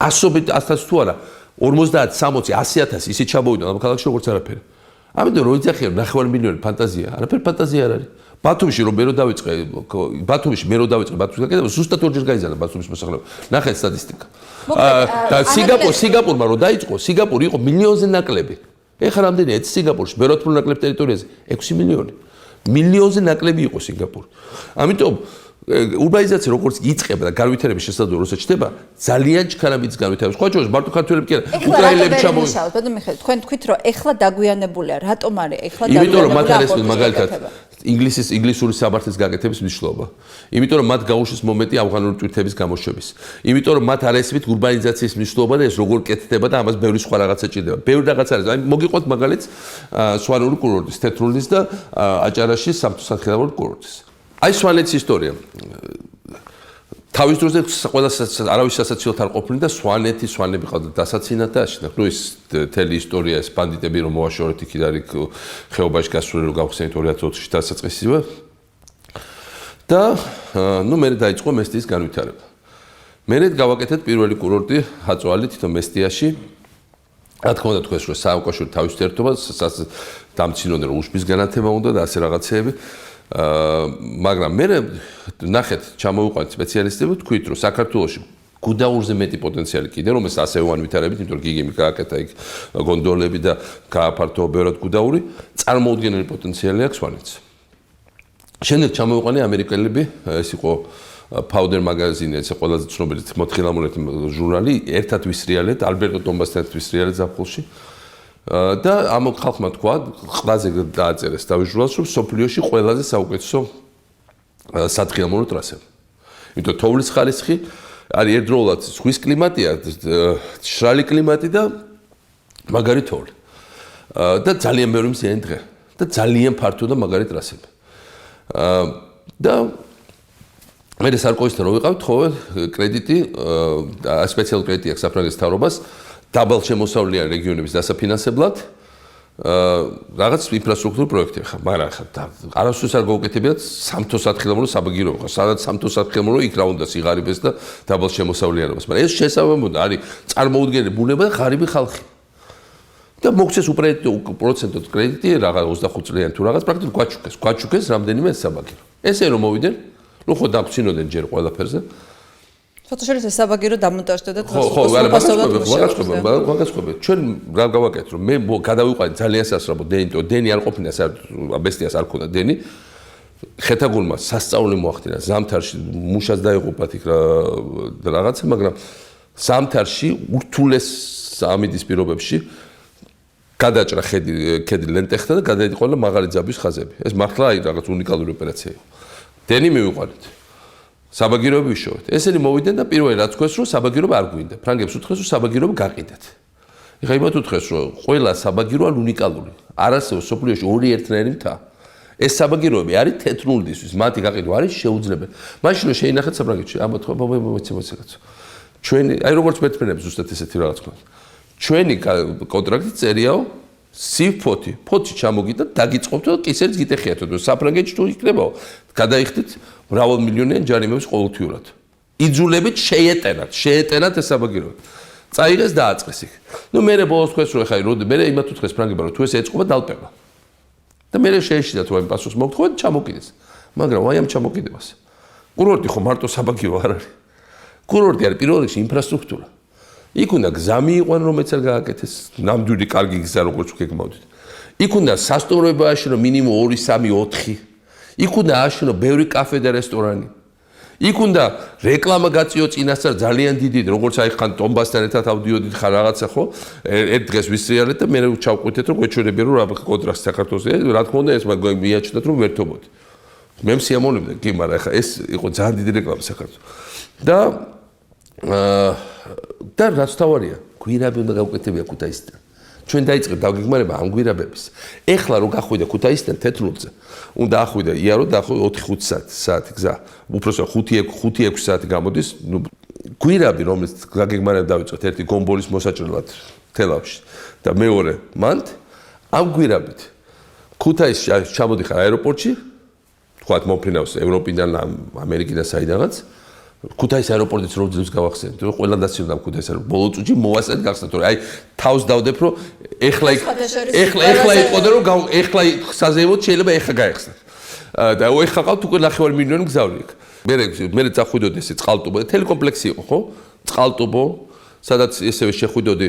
ასობით 1000 თუ არა 50 60 100000 ისე ჩამოვიდა ამ ქალაქში როგორც არაფერი ამიტომ რო იძახიან 9 მილიონი ფანტაზია არაფერი ფანტაზია არ არის ბათუმში რომ მე რო დავიწყე ბათუმში ბათუმის გაკეთება ზუსტად ორჯერ გაიზარდა ბათუმის მოსახლეობა ნახეთ სტატისტიკა და სინგაპურმა რო დაიწყო სინგაპური იყო მილიონზე ნაკლები ეხლა რამდენია სინგაპურში ბეროთფულ ნაკლებ ტერიტორიაზე 6 მილიონი მილიონზე ნაკლები იყო სინგაპური. ამიტომ ურბანიზაცია როგორც იწყება და განვითარების შესაძლებლობა როცა ჩდება, ძალიან ჩქარავით განვითარებს. ხო ჯერ მარტო ქართველები კი არა, უკრაინელები ჩამოვიდნენ. ბატონო მიხეილ, თქვენ თქვით რომ ეხლა დაგვიანებულია, რატომ არის ეხლა დაგვიანებული? იმიტომ რომ მათ არის მაგალითად ინგლისური საბართლის გაკეთების მნიშვნელობა. იმიტომ რომ მათ გაუშვეს მომენტი ავღანური ტვირთების გამოშვების. იმიტომ რომ მათ არ ესმით ურბანიზაციის მნიშვნელობა და ეს როგორ კეთდება და ამას ბევრი სხვა რაღაცა ჭირდება. ბევრი რაღაცა არის. აი მოგიყვეთ მაგალითს სვანური კურორტის, თეთრულის და აჭარაშის სამთო-სათხილამური კურორტის. აი სვანეთის ისტორია. თავის დროზე ყველა არავის სასაცილოდ არ ყოფილი და სვანები ყავდა დასაცინად და აშენდა. ნუ ის თელი ისტორია ეს ბანდიტები რომ მოაშორეთ იქიდან არის ხეობაში გასული რომ გავხსენით 2020-ში დასაწყისივე. და ნუ მე დაიწყო მესტიის განვითარება. მე გავაკეთეთ პირველი კურორტი აწვალი თვითონ მესტიაში. რა თქმა უნდა თქვენს რომ საუკაშური თავის ერთობა დამცინოდნენ რომ უშბის განათება უნდა და ასე რაღაცეები. მაგრამ მე ნახეთ ჩამოვიყვანეთ სპეციალისტები თქვით რომ საქართველოში გუდაურზე მეტი პოტენციალი კიდე რომ ეს ასე უანვითარებით იმიტომ რომ გიგიმი გააკეთა იქ გონდოლები და გააფართოა ბევრად გუდაური წარმოუდგენელი პოტენციალი აქვს სვანეთს შემდეგ ჩამოვიყვანე ამერიკელები ეს იყო Powder magazine ეს ყველაზე ცნობილი მოთხილამურეთი ჟურნალი ერთად ვისრიალეთ ალბერტო ტომბასთან ვისრიალეთ ზაფხულში და ამ ხალხმა თქვა ყველაზე დააწერეს თავის ჟურნალს რომ სოფლიოში ყველაზე საუკეთესო სათხილამურო ტრასები. იმიტომ თოვლის ხარისხი არის ერთდროულად ზღვის კლიმატია, მშრალი კლიმატი და მაგარი თოვლი. და ძალიან ბევრი მზიანი დღე და ძალიან ფართო და მაგარი ტრასები. და მე სარკოისთან რო ვიყავთ ხო კრედიტი სპეციალური კრედიტი აქვს საფრანგეთის მთავრობას დაბალ შემოსავლიან რეგიონების დასაფინანსებლად რაღაც ინფრასტრუქტურულ პროექტები ხარ, მაგრამ ხა არასდროს არ გაუკეთებიათ სამთო-სათხილამურო საბაგირო ხო, სადაც სამთო-სათხილამურო იქ რა უნდა სიღარიბეს და დაბალ შემოსავლიანობას, მაგრამ ეს შესაბამოდა არის წარმოუდგენელი ბუნება და ღარიბი ხალხი. და მოგცეს უპროცენტოდ კრედიტი რაღაც 25 წლიანი თუ რაღაც პრაქტიკულად გვაჩუქეს რამდენიმე საბაგირო. ესე რომ მოვიდნენ, ნუ ხო დაგცინოდნენ ჯერ ყველაფერზე. ფოტოშორის საბაგირო დამონტაჟდა და ხო, ვაგაცხოვე. ჩვენ რა გავაკეთეთ რომ მე გადავიყვანე ძალიან სასწრაფო დენი არ ყოფინა ბესტიას არ ქონდა დენი. ხეთაგულმა სასწაული მოახდინა ზამთარში მუშას დაიღუპათ იქ რაღაცა, მაგრამ ზამთარში ურთულეს ამინდის პირობებში გადაჭრა ქედი ლენტეხთა და გადაიყვანა მაღალი ძაბვის ხაზები. ეს მართლა აი რაღაც უნიკალური ოპერაცია იყო. დენი მივიყვანეთ. საბაგიროები ვიშოვეთ. ესენი მოვიდნენ და პირველი რაც თქვეს რომ საბაგიროება არ გვინდა. ფრანგებს უთხრეს რომ საბაგიროება გაყიდეთ. ეხლა იმათ უთხრეს რომ ყველა საბაგირო არის უნიკალური. არასდროს სოფლიოში ორი ერთნაირი მთა. ეს საბაგიროები არის თეთრულისთვის, მათი გაყიდვა არის შეუძლებელი. მაშინ რომ შეინახეთ საფრანგეთში, ამათ ხო მოცემოცეკაც. ჩვენი აი როგორც მეთქმელებს ზუსტად ესეთი რაღაც ქონდა. ჩვენი კონტრაქტი წერიაო სიფოთი, ფოთი ჩამოგიდა, დაგიწყობთ და კისერიც გიტეხიათ, რომ საფრანგეთში თუ იქნებაო, გადაიხდით მრავალ მილიონიან ჯარიმებს ყოველთვიურად. იძულებით შეეტენათ ეს საბაგირო. წაიღეს დააწყეს იქ. ნუ მე ბოლოს თქვეს რომ ხაი მე იმათ უთხრეს ფრანგებმა რომ თუ ეს ეწყობა დალპება. და მე შეეშიდა თუ ამ პასუხს მოგთხოვეთ ჩამოკიდეს. მაგრამ აი ამ ჩამოკიდებას. კურორტი ხო მარტო საბაგირო არ არის. კურორტი არის პირველ რიგში ინფრასტრუქტურა. იქ უნდა გზა მიიყვან რომელიც არ გააკეთეს, ნამდვილი კარგი გზა როგორც გეგმავდით. იქ უნდა სასტუმროება აშენო მინიმუმ 2, 3, 4. იქ უნდა აშენო ბევრი კაფე და რესტორანი. იქ უნდა რეკლამა გაწიო წინასწარ ძალიან დიდი, როგორც აი ხან ტომბასთან ერთად ავდიოდით ხარ რაღაცა ხო? ერთ დღეს ვისრიალეთ და მე ჩავყვიტეთ რომ გვეჩვენებია რომ რა კონტრაქტი საქართველოს რა თქმა უნდა ეს მიაჩნდათ რომ ვერთობოდი. მე მსიამოვნებდა კი, მაგრამ ეხლა ეს იყო ძალიან დიდი რეკლამა საქართველოს. და რაც თავარია, გვირაბი უნდა გავუკეთებია ქუთაისიდან. ჩვენ დაიწყეთ დაგეგმარება ამ გვირაბების. ეხლა რო გახვიდე ქუთაისიდან თეთრულზე, უნდა ახვიდე იარო და 4-5 საათი გზა. უпросто 5-6 საათი გამოდის. გვირაბი, რომელიც გაგეგმარება დავიწყეთ ერთი გომბოლის მოსაჭრელად თელავში და მეორე მანდ ამ გვირაბით ქუთაისში ჩამოდიხარ აეროპორტში, თქვათ მომფრინავს ევროპიდან, ამერიკიდან საიდანაც. ქუთაის აეროპორტიც რო ძილს გავახსენეთ, რომ ყველა დასწრდა ქუთაის აეროპორტი. ბოლო წუთში მოვასწრეთ გახსნათ, რომ აი თავს დავდებ, რომ ეხლა იყოდე, რომ ეხლა საზეიმოდ შეიძლება ეხლა გაეხსნათ. და ეხლა ყავთ უკვე 9 მილიონი გზავრი იქ. მე წახვიდოდი ესე წყალტუბო, ტელეკომპლექსი იყო, ხო? წყალტუბო, სადაც ესევე შეხვიდოდი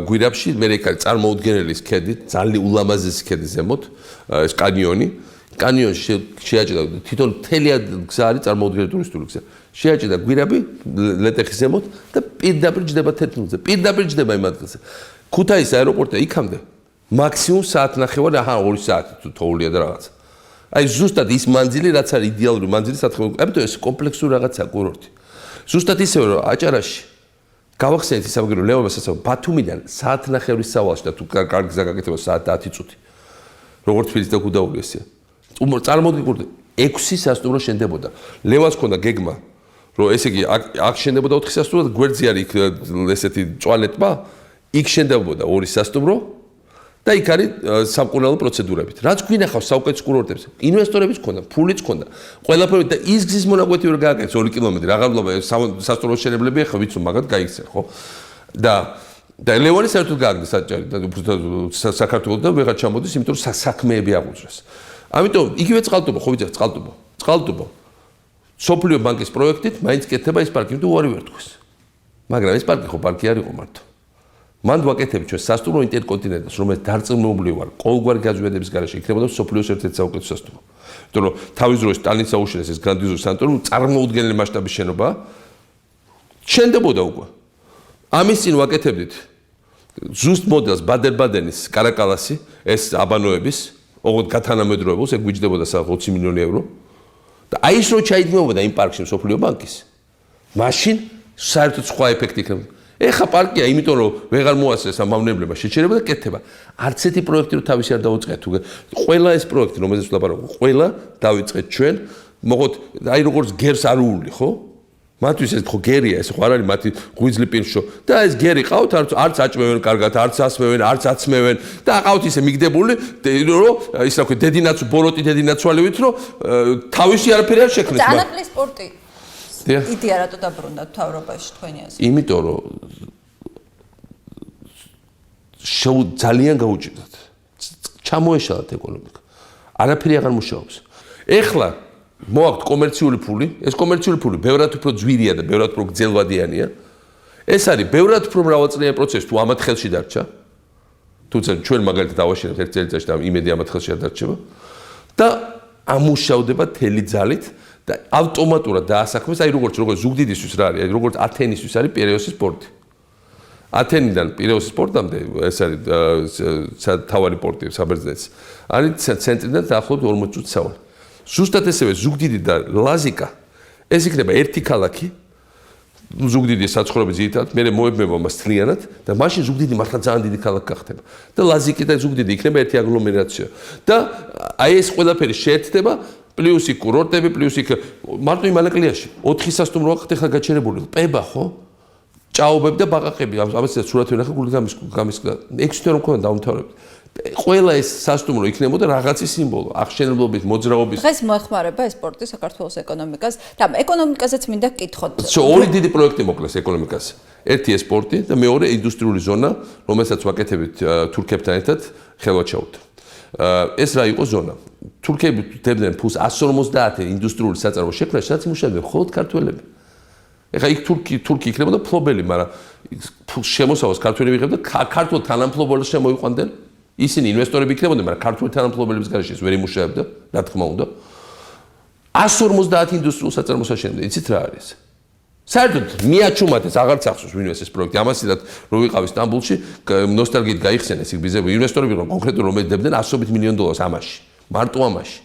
გვირაბში, მე იქ არის წარმოუდგენელი ქედი, ძალიან ულამაზესი ქედი ზემოთ, ეს კანიონი. კანიონში შეაჭდა თვითონ მთელი გზა არის წარმოუდგენელი ტურისტული გზა. შეაჭდა გვირაბი ლეტეხის ზემოთ და პირდაპირ ჯდება თეთრულზე. პირდაპირ ჯდება იმ ადგილზე. ქუთაის აეროპორტი იქამდე მაქსიმუმ საათნახევარი, 2 საათი თუ თოვლია და რაღაცა. აი ზუსტად ის მანძილი, რაც არის იდეალური მანძილი სათხოვნელო. ამიტომ ეს კომპლექსური რაღაცაა კურორტი. ზუსტად ისევე რომ აჭარაში გავახსენეთ ის სამაგრო ლევობასაც ბათუმიდან საათნახევრის სავალში და თუ კარგი გზა გაკეთება საათ 10 წუთი. როგორც თბილისს და გუდაული ესეა. წარმოგიდგენთ 6 სასტუმრო შენდებოდა. ლევას ქონდა გეგმა, რომ ესე იგი აქ შენდებოდა 4 სასტუმრო და გვერდზე არის იქ ესეთი წვალეტმა, იქ შენდებოდა 2 სასტუმრო და იქ არის სამკურნალო პროცედურებით. რაც გვინახავს საუკეთესო კურორტებზე, ინვესტორებიც ქონდა, ფულიც ქონდა. ყველაფერი და ის გზის მონაკვეთი ვერ გააკეთეს 2 კილომეტრი. რაღაცა სასტუმრო შენებლებია, ხო ვიცი მაგათ გაიქცე, ხო? და ლევანი საერთოდ გააგდეს საჭარი და საქართველოსთან ვეღარ ჩამოდის, იმიტომ რომ საქმეები აღუძრეს. ამიტომ იგივე წყალტუბო, ხო ვიცი, წყალტუბო. სოფლიო ბანკის პროექტით მაინც კეთდება ეს პარკი, თუ უარი ვერ თქვის. მაგრამ ეს პარკი ხო პარკი არ იყო მარტო. მანდ ვაკეთებ ჩვენ სასტუმრო ინტერკონტინენტალს, რომელიც დარწმუნებული ვარ, ყოველგვარი გაზვედების გარეშე იქნებოდა სოფლიოს ერთ-ერთი საუკეთესო სასტუმრო. იმიტომ რომ თავის დროს სტალინს აუშენეს ეს გრანდიოზული სანატორიუმი, წარმოუდგენელი მასშტაბის შენობა. შენდებოდა უკვე. ამის წინ ვაკეთებდით ზუსტ მოდელს ბადენ-ბადენის კარაკალასი, ეს აბანოების ოღონდ გათანამედროვებულს, ეგ გვიჯდებოდა 20 მილიონი ევრო. და აი ის რო ჩაიდგმებოდა იმ პარკში სოფლიო ბანკის. მაშინ საერთოდ სხვა ეფექტი იქნება. ეხა პარკია, იმიტომ რომ ვეღარ მოასწრეს ამ მავნებლება, შეჩერება და კეთდება. არც ერთი პროექტი რო თავისი არ დაუწყეთ. ყველა ეს პროექტი, რომელზეც ვლაპარაკობ, ყველა დავიწყეთ ჩვენ, მოხოთ აი როგორც გერს არ უული, ხო? მათთვის ეს ხო გერია, ეს ხო არ არის მათი ღვიძლი პირშო. და ეს გერი ყავთ, არც აჭმევენ კარგად, არც ასმევენ, არც აცმევენ და ყავთ ისე მიგდებული, რომ ის რა ქვია, დედინაც ბოროტი დედინაცვალებით, რომ თავისი არაფერი არ შექმნეს. ანაკლის სპორტი. იდეა რატო დაბრუნდა თავრობაში თქვენი აზრით? იმიტომ რომ ძალიან გაუჭირდათ. ჩამოეშალათ ეკონომიკა. არაფერი აღარ მუშაობს. ეხლა მოაქვთ კომერციული ფული, ეს კომერციული ფული ბევრად უფრო ძვირია და ბევრად უფრო გრძელვადიანია. ეს არის ბევრად უფრო მრავალწლიანი პროცესი, თუ ამათ ხელში დარჩა. თუმცა ჩვენ მაგალითად დავაშენებთ ერთ წელიწადში და იმედი ამათ ხელში არ დარჩება. და ამუშავდება თელი ძალით და ავტომატურად დაასაქმეს, აი როგორც ზუგდიდისთვის რა არის, აი როგორც ათენისთვის არის პირეოსის პორტი. ათენიდან პირეოსის პორტამდე ეს არის თავარი პორტი საბერძნეთის. არის ცენტრიდან დაახლოებით 40 წუთი სავალი. ზუსტად ესევე ზუგდიდი და ლაზიკა ეს იქნება ერთი ქალაქი. ზუგდიდი საცხოვრების ძირითადად, მე მოებმება მას თლიანად და მაშინ ზუგდიდი მართლა ძალიან დიდი ქალაქი გახდება. და ლაზიკი და ზუგდიდი იქნება ერთი აგლომერაცია. და აი ეს ყველაფერი შეერთდება პლუს იქ კურორტები, პლუს იქ მარტო იმ ალეკლიაში 4 სასტუმრო აქვს ახლა გაჩერებული. პება ხო? ჭაობები და ბაყაყები, ამასაც სურათი ვნახე გული გამის 6 თვე რომ მქონდა დაუმთავრებდი. ყველა ეს სასტუმრო იქნებოდა რაღაცის სიმბოლო, აღშენებლობის, მოძრაობის. დღეს მოეხმარება ეს სპორტი საქართველოს ეკონომიკას და ეკონომიკაზეც მინდა გკითხოთ. ორი დიდი პროექტი მოკლეს ეკონომიკაზე. ერთი ეს სპორტი და მეორე ინდუსტრიული ზონა, რომელსაც ვაკეთებით თურქებთან ერთად ხელვაჩაუთ. ეს რა იყო ზონა? თურქები დებდნენ ფულს 150 ინდუსტრიული საწარმო შექმნას, სადაც იმუშავებდნენ მხოლოდ ქართველები. ეხა იქ თურქი იქნებოდა ფლობელი, მაგრამ შემოსავალს ქართველები იღებდა, ქართულ თანამფლობელს შემოიყვანდნენ. ისინი ინვესტორები იქნებოდნენ, მაგრამ ქართული თანამფლობელების გარეშე ეს ვერ იმუშავებდა, რა თქმა უნდა. 150 ინდუსტრიულ საწარმოს აშენებდა. იცით რა არის? საერთოდ მიაჩუმათეს აღარც ახსოვს ვინმეს ეს პროექტი. ამასითაც რო ვიყავი სტამბოლში, ნოსტალგიით გაიხსენეს იქ ბიზნესები, ინვესტორები რომ კონკრეტულად რომელიც დებდნენ $100 მილიონ ამაში. მარტო ამაში.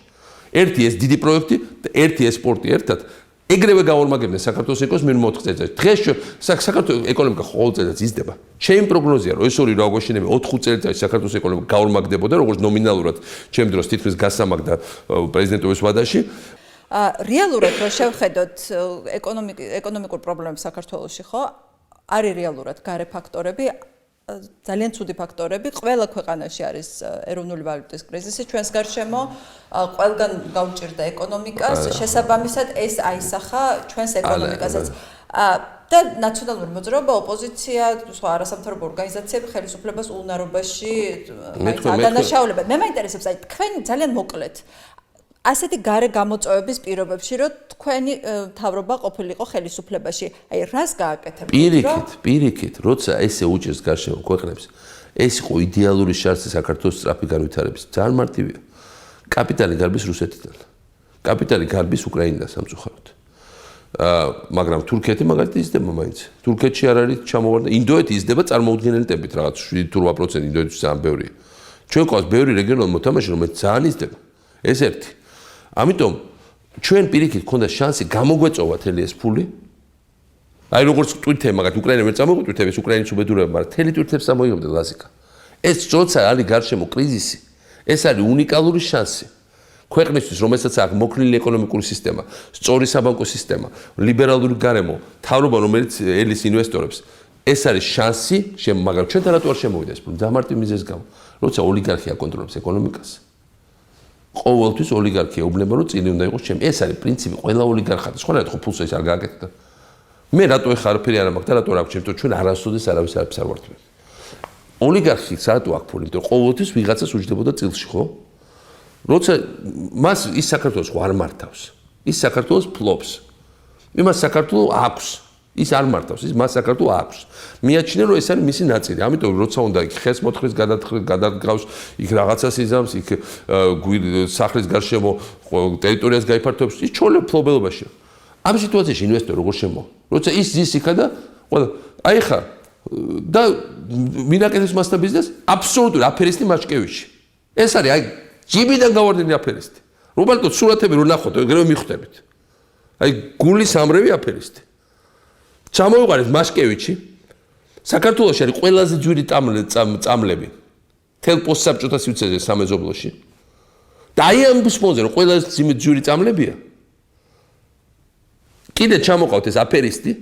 ერთი ეს დიდი პროექტი და ერთი ეს სპორტი ერთად ეგრევე გაორმაგებდნენ საქართველოს ეკონომიკას მე 4 წელიწადში. დღეს საქართველოს ეკონომიკა ყოველ წელიწადს იზრდება. ჩემი პროგნოზია რომ ეს ორი რა გვაშენებია 4 წელიწადში საქართველოს ეკონომიკა გაორმაგდებოდა როგორც ნომინალურად ჩემ დროს თითქმის გასამაგდა პრეზიდენტობის ვადაში. რეალურად რო შევხედოთ ეკონომიკურ პრობლემებს საქართველოში, ხო? არის რეალურად გარე ფაქტორები, ძალიან ცუდი ფაქტორები, ყველა ქვეყანაში არის ეროვნული ვალუტის კრიზისი, ჩვენს გარშემო ყველგან გაუჭირდა ეკონომიკას, შესაბამისად ეს აისახა ჩვენს ეკონომიკასაც. და ნაციონალური მოძრაობა, ოპოზიცია, სხვა არასამთავრობო ორგანიზაციები ხელისუფლებას უნარობაში ადანაშაულებდა. მე მაინტერესებს, აი თქვენ ძალიან მოკლედ ასეთი გარე გამოწვევების პირობებში, რომ თქვენი მთავრობა ყოფილიყო ხელისუფლებაში, აი რას გააკეთებთ? პირიქით, როცა ესე უჭერს გარშემო ქვეყნებს, ეს იყო იდეალური შანსი საქართველოს სწრაფი განვითარების. ძალიან მარტივია. კაპიტალი გარბის რუსეთიდან. კაპიტალი გარბის უკრაინიდან სამწუხაროდ. მაგრამ თურქეთი მაგალითად იზრდება მაინც. თურქეთში არ არის ჩამოვარდა, ინდოეთი იზრდება წარმოუდგენელი ტემპით, რაღაც 7-8% ინდოეთის ძალიან ბევრია. ჩვენ ყავს ბევრი რეგიონული მოთამაშე, რომელიც ძალიან იზრდება. ეს ერთი. ამიტომ ჩვენ პირიქით ქონდა შანსი გამოგვეწოვა თელი ეს ფული. აი როგორც ტვირთები, მაგათ უკრაინა ვერ წამოგვიტვირთებს, ეს უკრაინის უბედურება, მაგრამ თელი ტვირთებს წამოიღებდა ლაზიკა. ეს როცა არის გარშემო კრიზისი, ეს არის უნიკალური შანსი. ქვეყნისთვის, რომელსაც აქვს მოქნილი ეკონომიკური სისტემა, სწორი საბანკო სისტემა, ლიბერალური გარემო, მთავრობა, რომელიც ელის ინვესტორებს, ეს არის შანსი, მაგრამ ჩვენთან რატო არ შემოვიდა ეს ფული? დამარტივ მიზეზის გამო, როცა ოლიგარქია აკონტროლებს ეკონომიკას. ყოველთვის ოლიგარქია უბნება რომ წილი უნდა იყოს ჩემი. ეს არის პრინციპი ყველა ოლიგარხათვის. ხო რა თქო ფულს ეს არ გააკეთდა. მე რატო ეხა არაფერი არ მაქვს და რატო არ აქვს ჩემთვის ჩვენ არასოდეს არავის არ ვართ. ოლიგარქი რატო აქვს ფული? იმიტომ ყოველთვის ვიღაცას უჯდებოდა წილში, ხო? როცა მას ის საქართველოს ხო არ მართავს. ის საქართველოს ფლობს. იმას საქართველოს აქვს. ის არ მართავს, ის მას საქართველოს აქვს. მიაჩნია რომ ეს არის მისი ნაწილი. ამიტომ როცა უნდა იქ ხეს მოთხრის გადადგავს, იქ რაღაცას იზამს, იქ სახლის გარშემო ტერიტორიას გაიფართოებს, ის ჩოლე ფლობელობაშია. ამ სიტუაციაში ინვესტორი როგორ შემო? როცა ის ზის იქა და ყველა აი ხა და მინაკეთებს მასთან ბიზნეს აბსოლუტური აფერისტი მაჩკევიჩი. ეს არის აი ჯიბიდან გავარდნილი აფერისტი. რობალტო სურათები რო ნახოთ, ეგრევე მიხვდებით. აი გულის ამრევი აფერისტი. ჩამოუყარეთ მაშკევიჩი. საქართველოში არის ყველაზე ძვირი წამლები. თელ პოსტსაბჭოთა სივრცეზე სამეზობლოში. და აი ამ ფონზე რომ ყველაზე ძვირი წამლებია. კიდე ჩამოყავთ ეს აფერისტი.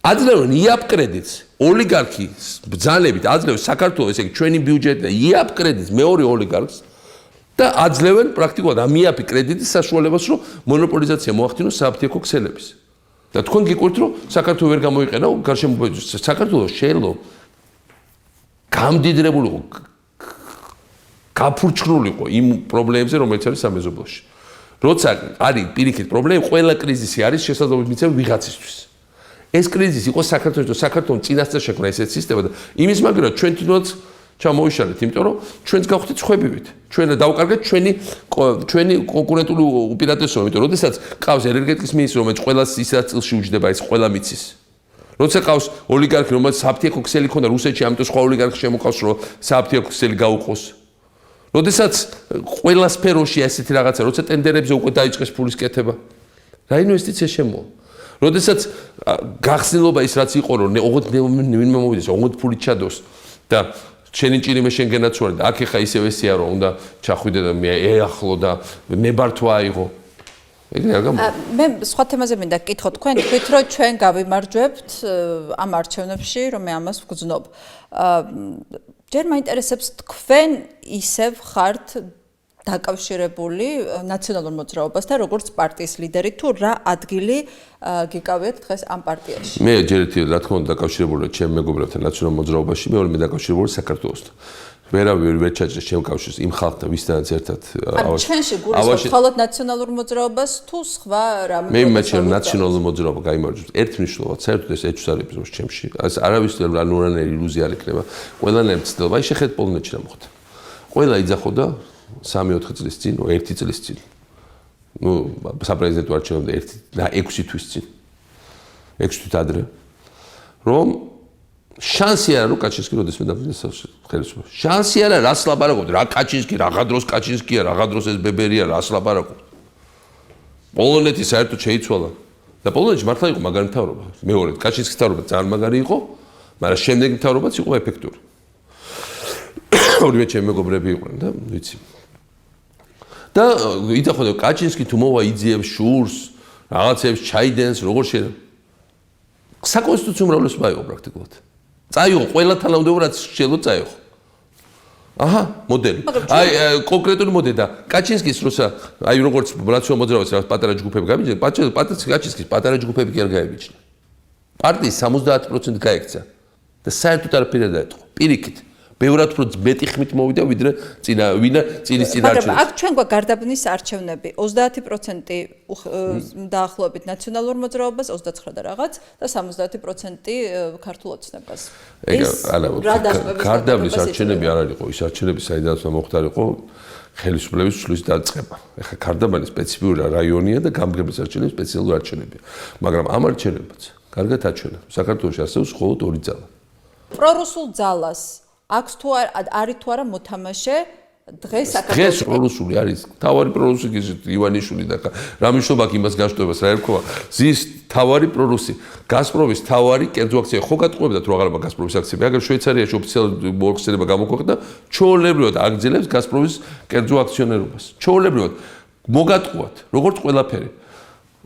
აძლევენ იაპ კრედიტს, ოლიგარქი ბრძანებით აძლევენ საქართველოს, ესე იგი ჩვენი ბიუჯეტი და იაპ კრედიტს მეორე ოლიგარქს და აძლევენ პრაქტიკულად ამ იაპი კრედიტის საშუალებას, რომ მონოპოლიზაცია მოახდინოს საფთიაქო ქსელების. და თქვენ გიყვირთ რომ საქართველოს ვერ გამოიყენა გარშემო საქართველოს შეიძლება გამდიდრებულიყო გაფურჩხრულიყო იმ პრობლემებზე რომელიც არის სამეზობლოში. როცა არის პირიქით პრობლემა, ყველა კრიზისი არის შესაძლებლობის მიცემა ვიღაცისთვის. ეს კრიზისი იყო საქართველოს და საქართველოს წინასწარ შექმნა ესეთი სისტემა და იმის მაგერად ჩვენ თვითონაც ჩამოვიშალეთ, იმიტომ რომ ჩვენს გავხდით ხვებივით. ჩვენ დავუკარგეთ ჩვენი კონკურენტული უპირატესობა, იმიტომ რომ შესაძაც ყავს ენერგეტიკის მინისტრი, რომელიც ყველას ისაც წილში უჯდება, ეს ყველა მიცის. როცა ყავს ოლიგარქი, რომელიც საფთიაქო ქსელი ქონდა რუსეთში, ამიტომ სხვა ოლიგარქი შემოყავს, რომ საფთიაქო ქსელი გაუყოს. როდესაც ყველა სფეროში ესეთი რაღაცა, როცა ტენდერებზე უკვე დაიწყეს ფულის კეთება. რა ინვესტიცია შემოვა? როდესაც გახსნილობა ის რაც იყო, რომ ოღონდ ვინმე მოვიდეს, ოღონდ ფული ჩადოს და შენი ჭირიმე შენ გენაცვალე და აქ ეხა ისევ ესეა რომ უნდა ჩახვიდე და მე ეახლო და მებართვა აიღო. ეგრე არ გამოვა. მე სხვა თემაზე მინდა გკითხო, თქვენ თქვით რომ ჩვენ გავიმარჯვებთ ამ არჩევნებში, რომ მე ამას ვგრძნობ. ჯერ მაინტერესებს თქვენ ისევ ხართ დაკავშირებული ნაციონალურ მოძრაობასთან, როგორც პარტიის ლიდერი, თუ რა ადგილი გიკავიათ დღეს ამ პარტიაში? მე ჯერ რა თქმა უნდა დაკავშირებული ჩემ მეგობრებთან ნაციონალურ მოძრაობაში, მეორე მე დაკავშირებული საქართველოსთან. ვერავინ ვერ ჩაჭრეს ჩემ კავშირს იმ ხალხთან, ვისთანაც ერთად ჩვენში გულისხმობთ მხოლოდ ნაციონალურ მოძრაობას თუ სხვა რამე? მე მეჩვენ ნაციონალურ მოძრაობა გაიმარჯვებს. ერთმნიშვნელოვნად საერთოდ ეს ეჩვსარებს ჩემში. ეს არავის რანურანერი ილუზია არ იქნება. ყველანაირ ცდილობა, აი შეხედეთ პოლონეთში რა მოხდა. ყველა იძახოდა 3-4 წლის წინ, 1 წლის წინ. საპრეზიდენტო არჩევნამდე 6 თვის წინ. 6 თვით ადრე. რომ შანსი არა რომ კაჩინსკი როდესმე დაბრძანოს. ხელისუფლება. შანსი არა, რას ლაპარაკობთ? რა კაჩინსკი, რაღა დროს კაჩინსკია, რაღა დროს ეს ბებერია, რას ლაპარაკობთ? პოლონეთი საერთოდ შეიცვალა. და პოლონეთში მართლა იყო მაგარი მთავრობა. მეორედ კაჩინსკის მთავრობა ძალიან მაგარი იყო, მაგრამ შემდეგი მთავრობაც იყო ეფექტური. ორივე ჩემი მეგობრები იყვნენ და ვიცი. და ითხოვდა კაჩინსკი თუ მოვა იძიებს შურს, რაღაცებს ჩაიდენს, როგორ შეიძლება. საკონსტიტუციო უმრავლესობა იყო პრაქტიკულად. წაიღო ყველა თანამდებობა რაც შეიძლება წაიღო. აჰა, მოდელი. აი კონკრეტული მოდელი და კაჩინსკის როცა აი როგორც ნაციონალ მოძრაობის რაღაც პატარა ჯგუფები გამიჯდა, კაჩინსკის პატარა ჯგუფები კი არ გაებიჭდა. პარტიის 70% გაექცა და საერთოდ არაფერი არ დაეთხოვა. პირიქით ბევრად უფრო მეტი ხმით მოვიდა ვიდრე წინის წინ არჩევნებში. მაგრამ აქ ჩვენ გვაქვს გარდაბნის არჩევნები 30% დაახლოებით ნაციონალურ მოძრაობას 29 და რაღაც და 70% ქართულ ოცნებას. გარდაბნის არჩევნები არ არისო ის არჩევნები საიდანაც მოხდარიყო ხელისუფლების ცვლის დაწყება. ეხლა გარდაბანი სპეციფიური რაიონია და გამგების არჩევნები სპეციალური არჩევნებია. მაგრამ ამ არჩევნებაც კარგად აჩვენა საქართველოში ასევე მხოლოდ ორი ძალა. პრორუსულ ძალას აქვს თუ არის თუ არა მოთამაშე დღეს საქართველოს დღეს პრორუსული არის თავარი პრორუსი ივანიშვილი და რამიშობა იმას გაშტოებას რა ერქვა ზის თავარი პრორუსი გაზპრომის თავარი კერძო აქცია ხო გატყუებდათ რომ აღარ მაგ გაზპრომის აქციები აგერ შვეიცარიაში ოფიციალური მოხსენება გამოქვეყნდა ჩაოლებრივად აგრძელებს გაზპრომის კერძო აქციონერობას ჩაოლებრივად მოგატყუათ როგორც ყველაფერი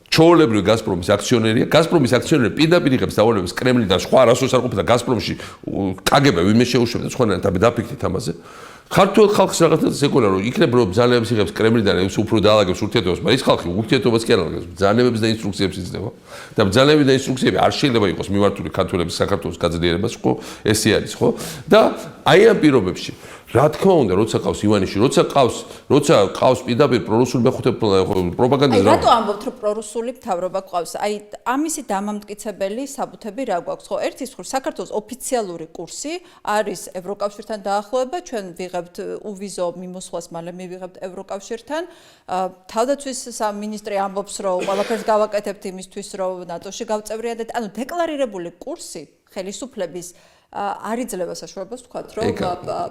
ჩაოლებრივი გაზპრომის აქციონერია გაზპრომის აქციონერი პირდაპირ იღებს დავალებას კრემლიდან სხვა არასოდეს არ ყოფილა გაზპრომში კგბ ვინმე შეუშვებდა სხვანაირად დაფიქრდით ამაზე ქართულ ხალხს რაღაცას ეკონა რომ იქნებ რომ ბრძანებებს იღებს კრემლიდან ის უფრო დაალაგებს ურთიერთობას მაგრამ ის ხალხი ურთიერთობას კი არ ალაგებს ბრძანებებს და ინსტრუქციებს იძლევა და ბრძანებები და ინსტრუქციები არ შეიძლება იყოს მიმართული ქართველების საქართველოს გაძლიერებას ხო ესე არის ხო და აი ამ პირობებში რა თქმა უნდა როცა ყავს ივანიში როცა ყავს პირდაპირ პრორუსული მეხუთე პროპაგანდა აი რატო ამბობთ რომ პრორუსული მთავრობა ყავს აი ამისი დამამტკიცებელი საბუთები რა გვაქვს ხო ერთი ის ხო საქართველოს ოფიციალური კურსი არის ევროკავშირთან დაახლოება ჩვენ ვიღებთ უვიზო მიმოსვლას მალე მივიღებთ ევროკავშირთან თავდაცვის სამინისტრი ამბობს რომ ყველაფერს გავაკეთებთ იმისთვის რომ ნატოში გავწევრიადეთ ანუ დეკლარირებული კურსი ხელისუფლების არ იძლევა საშუალებას თქვათ რომ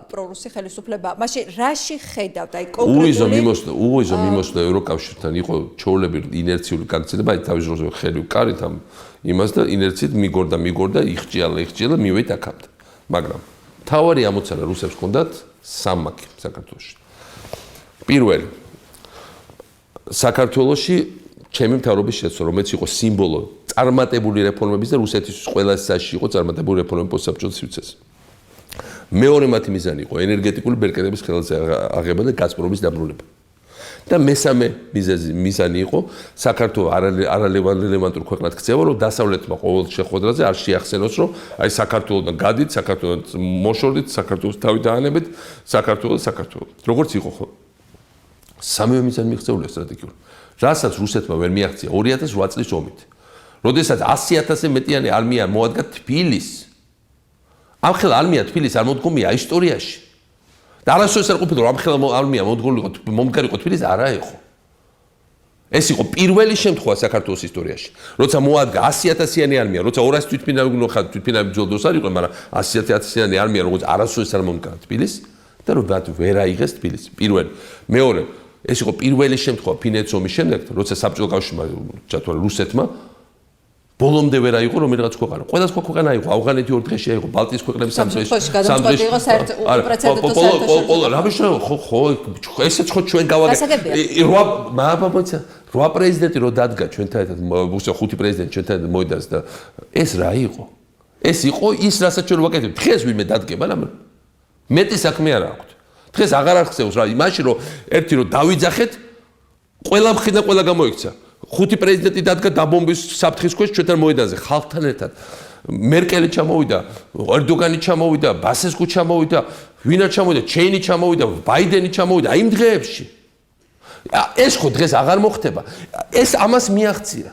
პრორუსი ხელისუფლება მაშინ რაში ხედავთ აი კონკრეტული უვიზო მიმოსვლა ევროკავშირთან იყო ჩაოლებრივ ინერციული გაქცევა აი თავის დროზე ხელი ვკარით ამ იმას და ინერციით მიგორდა იხჭიალა მივედით აქამდე მაგრამ თავარი ამოცანა რუსებს ჰქონდათ სამმაგი საქართველოში პირველი საქართველოში ჩემი მთავრობის შეცვლა რომელიც იყო სიმბოლო წარმატებული რეფორმების და რუსეთის ყველა საში იყო წარმატებული რეფორმები პოსტსაბჭოთა სივრცეზე. მეორე მათი მიზანი იყო ენერგეტიკული ბერკეტების ხელზე აღება და გაზპრომის დაბრუნება. და მესამე მიზანი იყო საქართველოს არალევანტურ ქვეყნად ქცევა, რომ დასავლეთმა ყოველ შეხვედრაზე არ შეახსენოს, რომ აი საქართველოსთან გადით, საქართველოს მოშორდით, საქართველოს თავი დაანებეთ, საქართველოს. როგორც იყო ხო? სამივე მიზანი მიღწეულია სტრატეგიულად. რასაც რუსეთმა ვერ მიაღწია 2008 წლის ომით. როდესაც 100,000-ზე მეტიანი არმია მოადგა თბილისს. ამ ხელ არმია თბილისს არ მოდგომია ისტორიაში. და არასოდეს არ ყოფილა რომ ამ ხელ არმია მომდგარიყო თბილისს არა იყო. ეს იყო პირველი შემთხვევა საქართველოს ისტორიაში. როცა მოადგა 100,000-იანი არმია, როცა 200 თვითმფრინავი ბრძოლდოს არ იყო, მაგრამ 100,000-იანი არმია როგორც არასოდეს არ მომდგარა თბილისს და რომ ვერ აიღეს თბილისი. პირველი, მეორე ეს იყო პირველი შემთხვევა ფინეთის ომის შემდეგ, როცა საბჭოთა კავშირმა ჩათვალა რუსეთმა ბოლომდე ვერ აიღო რომელიღაც ქვეყანა. ყველა სხვა ქვეყანა აიღო, ავღანეთი 2 დღეში აიღო, ბალტიის ქვეყნები 3 დღეში. გადამწყვეტი იყო უპრეცედენტო ხო, ესეც ხო ჩვენ გავაკეთეთ. 8 პრეზიდენტი რო დადგა ჩვენთან ერთად, 5 პრეზიდენტი ჩვენთან ერთად მოიდას და ეს რა იყო? ეს იყო ის რასაც ჩვენ ვაკეთებთ. დღეს ვინმე დადგება, მაგრამ მეტი საქმე არ აქვს. დღეს აღარ ახსენებს რა, იმაში რომ ერთი რომ დავიძახეთ, ყველა მხრიდან ყველა გამოიქცა. 5 პრეზიდენტი დადგა დაბომბვის საფრთხის ქვეშ ჩვენთან მოედანზე ხალხთან ერთად. მერკელი ჩამოვიდა, ერდოგანი ჩამოვიდა, ბასესკუ ჩამოვიდა, ვინა ჩამოვიდა, ჩეინი ჩამოვიდა, ბაიდენი ჩამოვიდა იმ დღეებში. ეს ხო დღეს აღარ მოხდება. ეს ამას მიაღწია.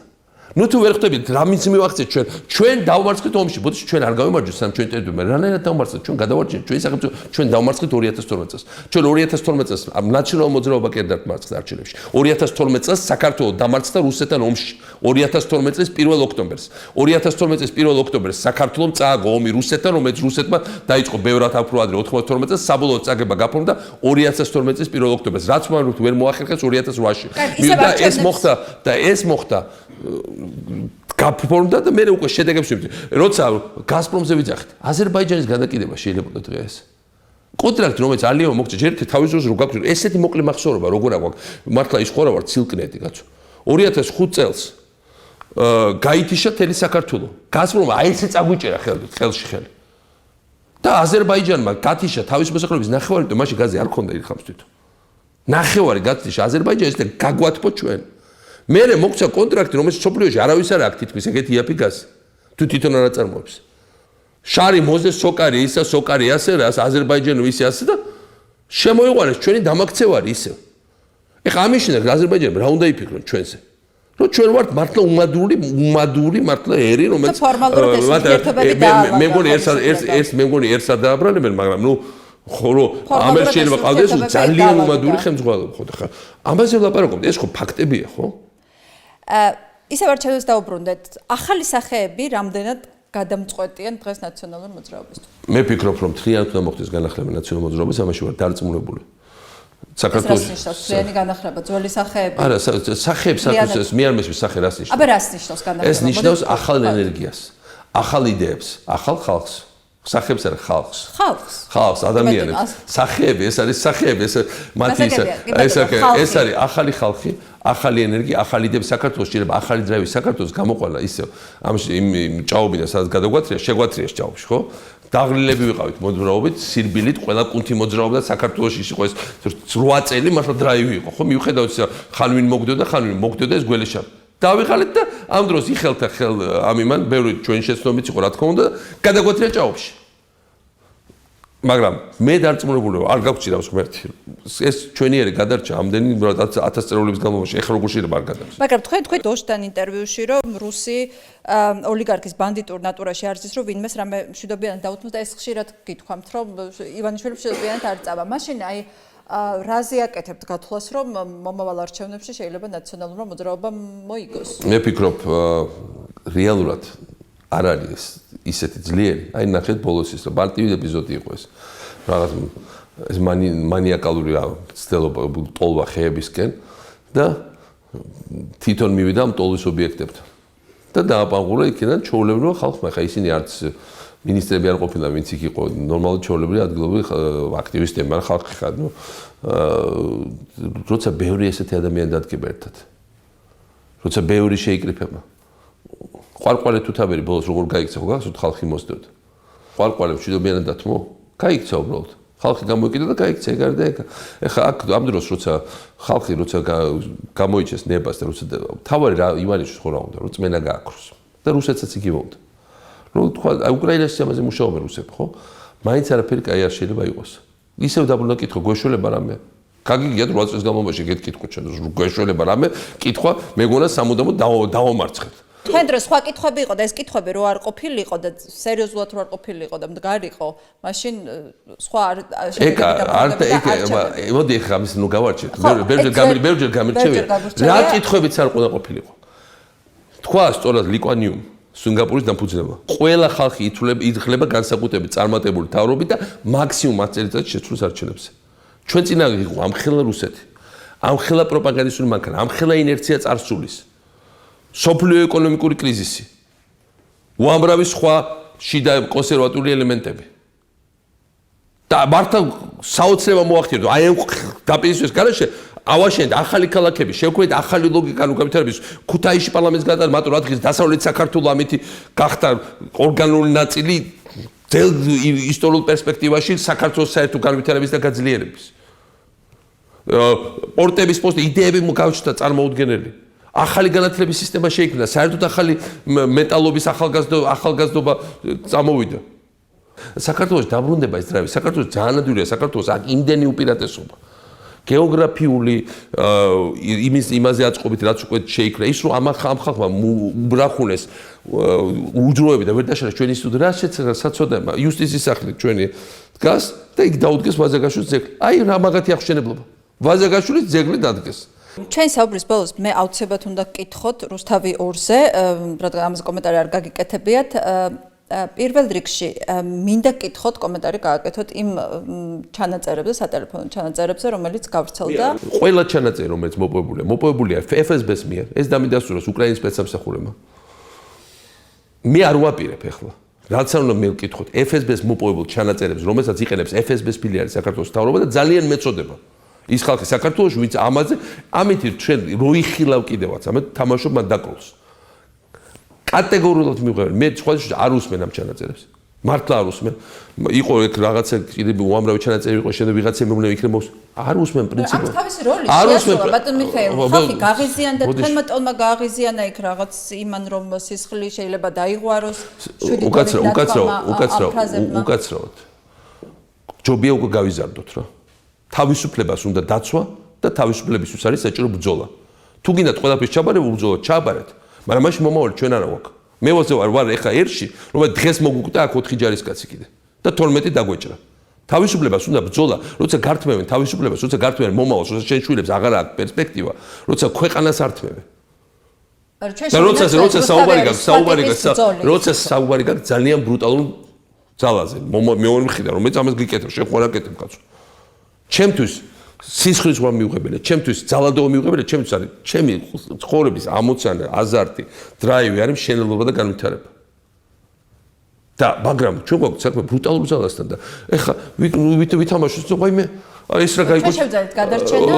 ნუ თუ ვერ ხვდებით რა მის მივახცეთ ჩვენ დავმარცხეთ ომში ბოდიში ჩვენ არ გავიმარჯვეთ სამ ჩვენ ტერიტორიაზე რანაირად დავმარცხეთ ჩვენ გადავარჩინეთ ჩვენი სახელმწიფო ჩვენ დავმარცხეთ 2012 წელს ჩვენ 2012 წელს ნაციონალურ მოძრაობა კი არ დამარცხდა არჩევნებში 2012 წელს საქართველო დამარცხდა რუსეთთან ომში 2012 წლის 1 ოქტომბერს 2012 წლის 1 ოქტომბერს საქართველომ წააგო ომი რუსეთთან რომელიც რუსეთმა დაიწყო ბევრად უფრო ადრე 92 წელს საბოლოო წაგება გაფორმდა 2012 წლის 1 ოქტომბერს რაც მან ვერ მოახერხეს 2008-ში და ეს მოხდა გაფორმდა და მე უკვე შედეგებს ვიმდი როცა გაზპრომზე ვიძახით აზერბაიჯანის გადაკიდება შეიძლება დღეს კონტრაქტი რომელიც ალიევა მოგწე ჯერ თავის დროს რო გაგვწევ ესეთი მოკლე მახსოვრობა როგორ აქვს მართლა ის ხوارა ვარ ცილკნეტი კაცო 2005 წელს გაითიშა თელი საქართველო გაზპრომმა აი ესე წაგვიჭერა ხელში ხელი და აზერბაიჯანმა გათიშა თავის მოსახლეობის ნახევარი და მაშინ გაზი არ ქონდა ირხავს თვითონ ნახევარი გათიშა აზერბაიჯანის და გაგვათბო ჩვენ მერე მოგცა კონტრაქტი რომელიც სოფლიოში არავის არ აქვს თითქმის ეგეთი იაფი გაზი თუ თვითონ არ აწარმოებს შარი მოზე სოკარი ისა სოკარი ასე რა აზერბაიჯანი ისე ასე და შემოიყვანეს ჩვენი დამაქცევარი ისე ეხა ამიშინა აზერბაიჯანმა რა უნდა იფიქრონ ჩვენზე რომ ჩვენ ვართ მართლა უმადური მართლა ერი რომელიც მე მგონი ერთს არ დააბრალებენ მაგრამ ნუ ხოლო ამერ შეიძლება ყავდეს ძალიან უმადური ხელმძღვანელობა ხო ხა ამაზე ვლაპარაკობთ ეს ხო ფაქტებია ხო ისევ არჩევნებს დაუბრუნდეთ ახალი სახეები რამდენად გადამწყვეტიან დღეს ნაციონალურ მოძრაობისთვის მე ვფიქრობ რომ თლიანად უნდა მოხდეს განახლება ნაციონალურ მოძრაობას ამაში ვარ დარწმუნებული საქართველოს თლიანი განახლება ძველი სახეები არა სახეებს მე არ მესმის სახე რას ნიშნავს აბა რას ნიშნავს განახლება ეს ნიშნავს ახალ ენერგიას ახალ იდეებს ახალ ხალხს სახეებს არა ხალხს ადამიანებს სახეები ეს არის სახეები ეს მათი ეს არის ახალი ხალხი ახალი ენერგია ახალი იდეები საქართველოს შეიძლება ახალი დრაივი საქართველოს გამოყვალა ისე ამ ჭაობიდან სადაც გადაგვათრია შეგვათრია ჭაობში ხო დაღლილები ვიყავით მოძრაობით სირბილით ყველა კუნთი მოძრაობდა საქართველოში იყო ეს 8 წელი მართლა დრაივი იყო ხო მიუხედავად ისა ხანვინ მოგდოდა ეს გველეშაპი დავიღალეთ და ამ დროს იხელთა ხელ ამ იმან ბევრი ჩვენ შეცდომიც იყო რა თქმა უნდა გადაგვათრია ჭაობში მაგრამ მე დარწმუნებული ვარ არ გავჭირავს ღმერთი ეს ჩვენიერი გადარჩა ამდენი 1000 წელების განმავლობაში ეხლა როგორ შეიძლება არ გადარჩა მაგრამ თქვენ დოშთან ინტერვიუში რომ რუსი ოლიგარქის ბანდიტურ ნატურაში არის ის რომ ვინმეს რამე მშვიდობიანად დაუთმოს და ეს ხშირად გითქვამთ რომ ივანიშვილი მშვიდობიანად არ წავა მაშინ აი რაზე აკეთებთ გათვლას რომ მომავალ არჩევნებში შეიძლება ნაციონალურმა მოძრაობამ მოიგოს მე ვფიქრობ რეალურად არ არის ისეთი ძლიერი აი ნახეთ ბოლოს ის პარტიული ეპიზოდი იყო ეს რაღაც ეს მანიაკალური ცდელობა ტოლვა ხეებისკენ და თვითონ მივიდა ამ ტოლვის ობიექტებთან და დააპანყურა იქიდან ჩაოლებრივ ხალხმა ხა ისინი არც მინისტრები არ ყოფილან ვინც იქ იყო ნორმალური ჩაოლებრივი ადგილობრივი აქტივისტები მაგრამ ხალხი ხარ ნუ როცა ბევრი ესეთი ადამიანი დადგება ერთად როცა ბევრი შეიკრიფება ყვარყვარე თუთაბერი ბოლოს როგორ გაიქცა ხო გახსოვთ ხალხი მოსდევდა ყვარყვარე მშვიდობიანად დათმო გაიქცა უბრალოდ ხალხი გამოიკიდა და გაიქცა ეგ არის და ეგ ეხა აქ ამ დროს როცა ხალხი როცა გამოიჩეს ნებას და როცა თავარი რა ივანიშვილს ხო რა უნდა რომ წმენა გააქროს და რუსეთსაც იგივე უნდა რომ თქვა უკრაინაში ამაზე მუშაობენ რუსები ხო მაინც არაფერი კაი არ შეიძლება იყოს ისევ დაბრუნდა კითხვა გვეშველება რამე გაგიგიათ 8 წელს განმავლობაში გეტკითხოთ ჩვენ გვეშველება რამე კითხვა მეგონა სამუდამოდ დავამარცხეთ თქვენ დროს სხვა კითხვები იყო და ეს კითხვები რო არ ყოფილიყო და სერიოზულად რო არ ყოფილიყო და მდგარიყო მაშინ სხვა მოდი ეხლა ამის ნუ გავარჩეთ ბევრჯერ გამირჩევია რა კითხვებიც არ უნდა ყოფილიყო თქვა სწორად ლიკვანიუმ სინგაპურის დამფუძნებელმა ყველა ხალხი ითვლება განსაკუთრებით წარმატებული თავრობით და მაქსიმუმ 10 წელიწადში შეცვლოს არჩევნებზე ჩვენ წინა იყო ამხელა რუსეთი ამხელა პროპაგანდისტული მანქანა ამხელა ინერცია წარსულის სოფლიო ეკონომიკური კრიზისი უამრავი სხვა შიდა კონსერვატული ელემენტები და მართლა საოცრება მოახდინეთ აი ამ დაპირისპირების გარეშე ავაშენეთ ახალი ქალაქები შევქმნით ახალი ლოგიკა განვითარების ქუთაისში პარლამენტს გადადა მარტო რა დღის დასავლეთ საქართველოს ამითი გახდა ორგანული ნაწილი ძელ ისტორიულ პერსპექტივაში საქართველოს საერთო განვითარების და გაძლიერების პორტების პოსტი იდეები მოგავჭდა წარმოუდგენელი ახალი განათლების სისტემა შეიქმნა, საერთოდ ახალი მეტალობის ახალგაზრდობა წამოვიდა. საქართველოს დაბრუნდება ეს ძრავი, საქართველოს ძალიან ადვილია, საქართველოს აქ იმდენი უპირატესობა. გეოგრაფიული იმაზე აწყობით, რაც უკვე შეიკრა, ის რომ ამ ხალხმა უბრახუნეს უძროები და ვერ დაშალეს ჩვენი ინსტიტუტი, რა საწოდება, იუსტიციის სახლი ჩვენი დგას და იქ დაუდგეს ვაზაგაშვილის ძეგლი. აი რა მაგათი აღშენებლობა. ვაზაგაშვილის ძეგლი დადგეს. ჩვენ საუბრის ბოლოს მე აუცილებლად უნდა გკითხოთ რუსთავი 2-ზე, რადგან ამაზე კომენტარი არ გაგიკეთებიათ. პირველ რიგში მინდა გკითხოთ კომენტარი გააკეთოთ იმ ჩანაწერებზე, სატელეფონო ჩანაწერებზე, რომელიც გავრცელდა. ყველა ჩანაწერი, რომელიც მოპოვებულია FSB-ს მიერ, ეს დამიდასტუროს უკრაინის სპეცსამსახურებმა. მე არ ვაპირებ ახლა. რაც არ უნდა მე ვკითხოთ FSB-ს მოპოვებულ ჩანაწერებს, რომელსაც იყენებს FSB-ს ფილიალი საქართველოს მთავრობა და ძალიან მეწოდება. ის ხალხი საქართველოში, ვინც ამაზე, ამით ჩვენ როიხილავ კიდევაც, ამით თამაშობ მათ დაკროლს. კატეგორიულად მივიღებენ. მე სხვა არ უსმენ ამ ჩანაწერებს. მართლა არ უსმენ. იყო ეგ რაღაცა კიდე უამრავი ჩანაწერი იყო, შემდეგ ვიღაცა მეუბნება იქნება არ უსმენ პრინციპად. აქ თავისი როლი შეასრულა ბატონ მიხეილ, ხალხი გაღიზიანდა, თქვენმა ტოლმა გააღიზიანა იქ რაღაც იმან რომ სისხლი შეიძლება დაიღვაროს, უკაცრავად. ჯობია უკვე გავიზარდოთ რა. თავისუფლებას უნდა დაცვა და თავისუფლებისთვის არის საჭირო ბრძოლა. თუ გინდათ ყველაფრის ჩაბარება, ბრძოლა ჩააბარეთ. მაგრამ მაშინ მომავალი ჩვენ არა გვაქვს. მე ვარ ეხა ერში, რომ დღეს მოგვკვდა აქ 4 ჯარისკაცი კიდე და 12 დაგვეჭრა. თავისუფლებას უნდა ბრძოლა, როცა გართმევენ თავისუფლებას, როცა გართმევენ მომავალს, როცა შენ შვილებს აღარ აქვს პერსპექტივა, როცა ქვეყანას ართმევენ. და როცა საუბარი გაქვს ძალიან ბრუტალურ ძალაზე, მეორე მხრიდან, რომელიც ამას გიკეთებ, შენ ხო არ აკეთებ კაცო. ჩემთვის სისხლის ზღვა მიუღებელია, ჩემთვის ძალადობა მიუღებელია, ჩემთვის არის ჩემი ცხოვრების ამოცანა, აზარტი, დრაივი არის მშენებლობა და განვითარება. და მაგრამ ჩვენ გვაქვს საქმე ბრუტალურ ძალასთან და ეხლა ვითამაშოთ, ვაიმე, ეს რა გაიგო. ჩვენ შევძლებთ გადარჩენა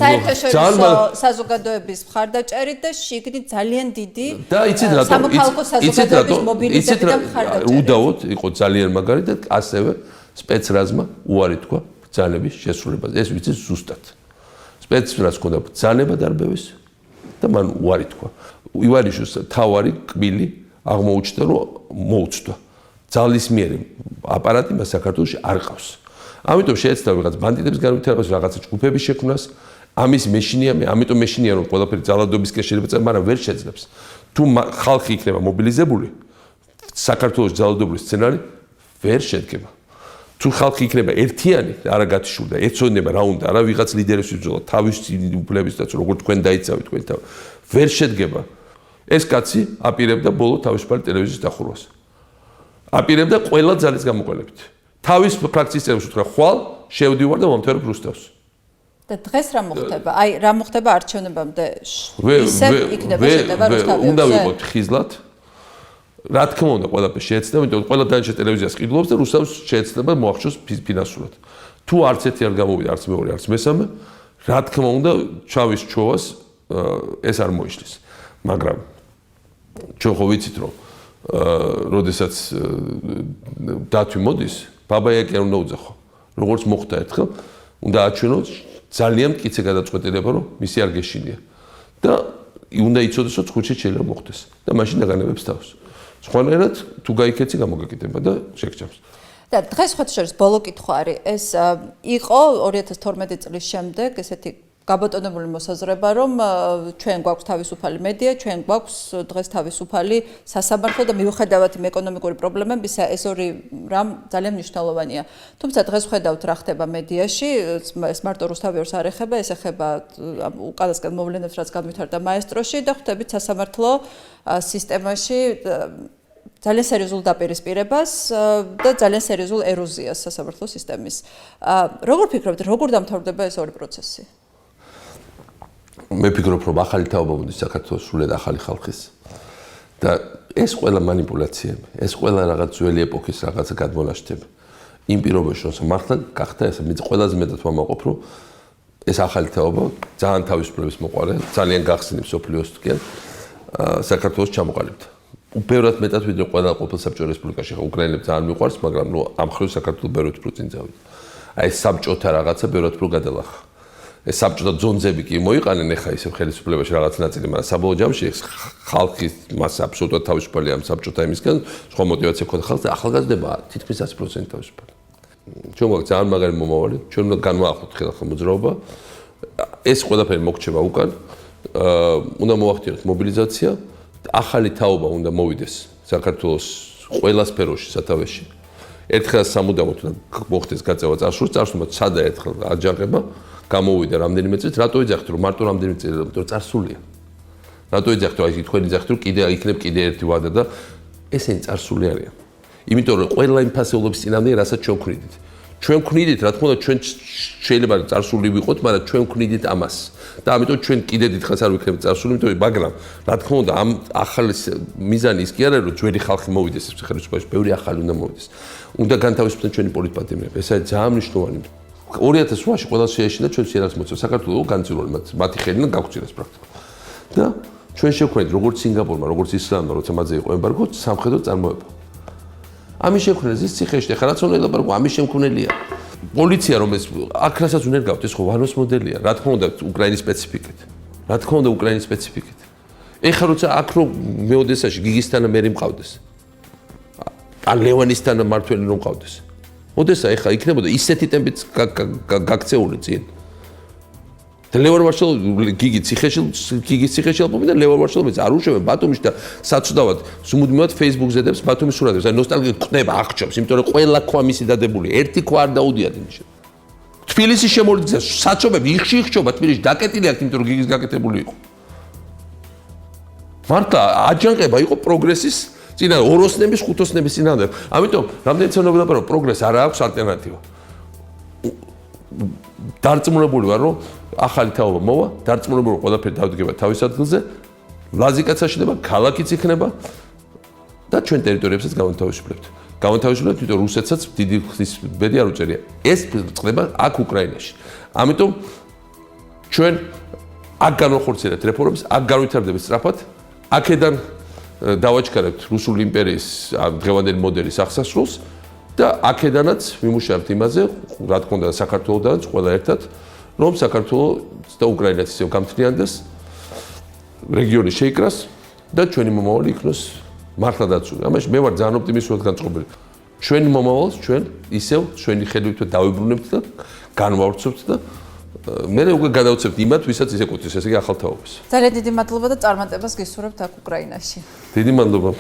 საერთაშორისო საზოგადოების მხარდაჭერით და შიგნით ძალიან დიდი სამოქალაქო საზოგადოების მობილიზებით და მხარდაჭერით. უდავოდ იყო ძალიან მაგარი და ასევე სპეცრაზმა უარი თქვა ბრძანების შესრულებას. ეს ვიცი ზუსტად. სპეცრაზს ჰქონდა ბრძანება დარბევის და მან უარი თქვა. ივანიშვილს თავარი კბილი აღმოუჩნდა, რომ მოუწვა. ძალისმიერი აპარატი მას საქართველოში არ ყავს. ამიტომ შეეცდა რაღაც ბანდიტების განვითარებას, რაღაცა ჯგუფების შექმნას. ამის მეშინია, ამიტომ მეშინია, რომ ყველაფერი ძალადობისკენ შეიძლება წავა, მაგრამ ვერ შეძლებს. თუ ხალხი იქნება მობილიზებული, საქართველოს ძალადობრივი სცენარი ვერ შედგება. თუ ხალხი იქნება ერთიანი, არა გათიშულდა, ეცოდება რა უნდა, არა ვიღაც ლიდერის ბრძოლა, თავისი უფლებისთაც, როგორც თქვენ დაიცავით თქვენ თავ. ვერ შედგება. ეს კაცი აპირებდა ბოლო თავისუფალი ტელევიზიის დახურვას. აპირებდა ყველა ძალის გამოყენებით. თავის ფრაქციის წევრებს უთხრა, ხვალ შევდივარ და მომთერებ რუსთავს. და დღეს რა მოხდება? აი, რა მოხდება არჩევნებამდე? ისევ იქნება შეტევა რუსთავებზე. უნდა ვიყოთ ხიზლად. რა თქმა უნდა, ყველაფერს შეეცდება, იმიტომ რომ ყველა დანარჩენ ტელევიზიას ყიდულობს და რუსთავს შეეცდება მოახშოს ფინანსურად. თუ არც ერთი არ გამოვიდა, არც მეორე, არც მესამე, რა თქმა უნდა, ჩავის ჩოვას ეს არ მოიშლის. მაგრამ ჩვენ ხო ვიცით, რომ როდესაც დათვი მოდის, ბაბაიაკი არ უნდა უძახო. როგორც მოხდა ერთხელ, უნდა აჩვენოს ძალიან მტკიცე გადაწყვეტილება, რომ მისი არ გეშინია. და უნდა იცოდეს, რომ ხუთშეთ შეიძლება მოხდეს და მაშინ დაგანებებს თავს. სხვანაირად თუ გაიქეცი გამოგეკიდება და შეგჭამს. და დღეს ხოთშორის ბოლო კითხვა არის, ეს იყო 2012 წლის შემდეგ ესეთი გაბატონებული მოსაზრება, რომ ჩვენ გვაქვს თავისუფალი მედია, ჩვენ გვაქვს დღეს თავისუფალი სასამართლო და მიუხედავად იმ ეკონომიკური პრობლემებისა, ეს ორი რამ ძალიან მნიშვნელოვანია. თუმცა დღეს ხედავთ რა ხდება მედიაში, ეს მარტო რუსთავი ორს არ ეხება, ეს ეხება უკანასკენ მოვლენებს, რაც განვითარდა მაესტროში და ხვდებით სასამართლო სისტემაში ძალიან სერიოზულ დაპირისპირებას და ძალიან სერიოზულ ეროზიას სასამართლო სისტემის. როგორ ფიქრობთ, როგორ დამთავრდება ეს ორი პროცესი? მე ფიქრობ, რომ ახალი თაობა მოდის საქართველოს სრულად ახალი ხალხის და ეს ყველა манипуляციები, ეს ყველა რაღაც ძველი ეპოქის რაღაცა გადმონაშთები. იმ პირობებში, რომ მართლა გახდა ეს, მე ყველაზე მეტად ვამაყობ, რომ ეს ახალი თაობა ძალიან თავისუფლების მოყარე, ძალიან გახსნილ სოფლიოსთკენ საქართველოს ჩამოყალიბდა. უბრალოდ მეტად ვიდრე ყველა ყოფილ საბჭოთა რესპუბლიკაში ხა უკრაინელებს ძალიან მიყვარს, მაგრამ ნუ ამ ხრივ საქართველოს ბევრად უფრო წინ წავიდა. აი ეს საბჭოთა რაღაცა ბევრად უფრო გადალახა. ეს საბჭოთა ძონძები კი მოიყანენ ახლა ისე ხელისუფლებაში რაღაც ნაწილი, მაგრამ საბოლოო ჯამში ხალხის მასა აბსოლუტურად თავისუფალი ამ საბჭოთა იმისგან, სხვა мотиваცია ქონდა ხალხს და ახალგაზრდება თითქმის 100% თავისუფალი. ჩვენ გვაქვს ძალიან მაგარი მომავალი, ჩვენ უნდა განვაახლოთ ხალხთა მოძრაობა. ეს ყველაფერი მოგჩება უკან. უნდა მოახდინოთ მობილიზაცია. ახალი თაობა უნდა მოვიდეს საქართველოს ყველა სფეროში სათავეში. ერთხელ სამუდამოდ უნდა მოხდეს გაწევა წარსულს, წარსულმა ცადა ერთხელ აჯანყება, გამოვიდა რამდენიმე წელი, რატო ეძახით რომ მარტო რამდენიმე წელი, იმიტომ რომ წარსულია. რატო ეძახით რომ აი თქვენ ეძახით რომ კიდე იქნებ კიდე ერთი ვადა და ესენი წარსული არიან. იმიტომ რომ ყველა იმ ფასეულობის წინამდე რასაც ჩვენ ვქნიდით. ჩვენ ვქნიდით, რა თქმა უნდა, ჩვენ შეიძლება წარსული ვიყოთ, მაგრამ ჩვენ ვქნიდით ამას. და ამიტომ ჩვენ კიდე დიდხანს არ ვიქნებით წარსული, მაგრამ რა თქმა უნდა, ამ ახალი მიზანი ის კი არა, რომ ძველი ხალხი მოვიდეს ეს ხელისუფლებაში, ბევრი ახალი უნდა მოვიდეს. უნდა განთავისუფლდეს ჩვენი პოლიტპატიმრები. ეს არის ძალიან მნიშვნელოვანი. 2008-ში ყველა შეეშინა ჩვენ სიარას მოწევს. საქართველოს განცილული მათი ხელიდან გაგვწირეს პრაქტიკულად. და ჩვენ შევქმნით როგორც სინგაპურმა, როგორც ისლამმა, როცა მათზე იყო ემბარგო, სამხედრო წარმოება. ამის შექმნას ის ციხეში ხა რაციონალურად ემბარგო, ამის შემქმნელია. პოლიცია რომელიც აქ რასაც უნდა გავთ, ეს ხო ვანოს მოდელია, რა თქმა უნდა, უკრაინის სპეციფიკით. რა თქმა უნდა, უკრაინის სპეციფიკით. ეხლა როცა აქ რო მეოდესაში გიგისთანა მერი მყავდეს. ან ლევანისთანა მართველი რომ მყავდეს. ოდესა ეხლა იქნებოდა ისეთი ტემპით გაქცეული წინ. და ლევან მარშალოვი გიგის ციხეში ალპობენ და ლევან მარშალოვიც არ უშვებენ ბათუმში და საცუდავად სუმუდმივად Facebook-ზე დებს ბათუმის სურათებს. აი ნოსტალგია ყდება, აღჭობს, იმიტომ რომ ყველა ქვა მისი დადებული, ერთი ქვა არ დაუდიათ იმაში. თბილისის შემოდგზა საჩობები იხშიხშობა თბილისში დაკეტილი აქვს, იმიტომ რომ გიგის გაკეთებული იყო. მართლა აჯანყება იყო პროგრესის წინა ოროსნების, ხუთოსნების წინააღმდეგ. ამიტომ რამდენიც ვნებოდა პროგრესს არ აქვს ალტერნატივა. დარწმუნებული ვარ, რომ ახალი თაობა მოვა, დარწმუნებული ყველაფერი დავდგება თავის ადგილზე, ლაზიკაცაშინება, ქალაქიც იქნება და ჩვენ ტერიტორიებსაც გავანთავისუფლებთ. Გავანთავისუფლებთ, იმიტომ რუსეთსაც დიდი ხნის ბედი არ უწერია. ეს ხდება აქ უკრაინაში. ამიტომ ჩვენ აქ განვახორციელებთ რეფორმებს, აქ განვითარდებით სწრაფად, აქედან დავაჩქარებთ რუსული იმპერიის დღევანდელი მოდელის აღსასრულს და აქედანაც ვიმუშავებთ იმაზე, რა თქმა უნდა, საქართველოდანაც ყველა ერთად, რომ საქართველოს და უკრაინაც ისევ გამთლიანდეს, რეგიონი შეიკრას და ჩვენი მომავალი იქნოს მართლა დაცული. ამაში მე ვარ ძალიან ოპტიმისტურად განწყობილი. ჩვენი მომავალს ჩვენ ისევ ჩვენი ხელით დავიბრუნებთ და განვავრცობთ და მე უკვე გადავწევთ იმათ, ვისაც ის ეკუთვნის, ესე იგი ახალ თაობას. ძალიან დიდი მადლობა და წარმატებას გისურვებთ აქ უკრაინაში. დიდი მადლობა.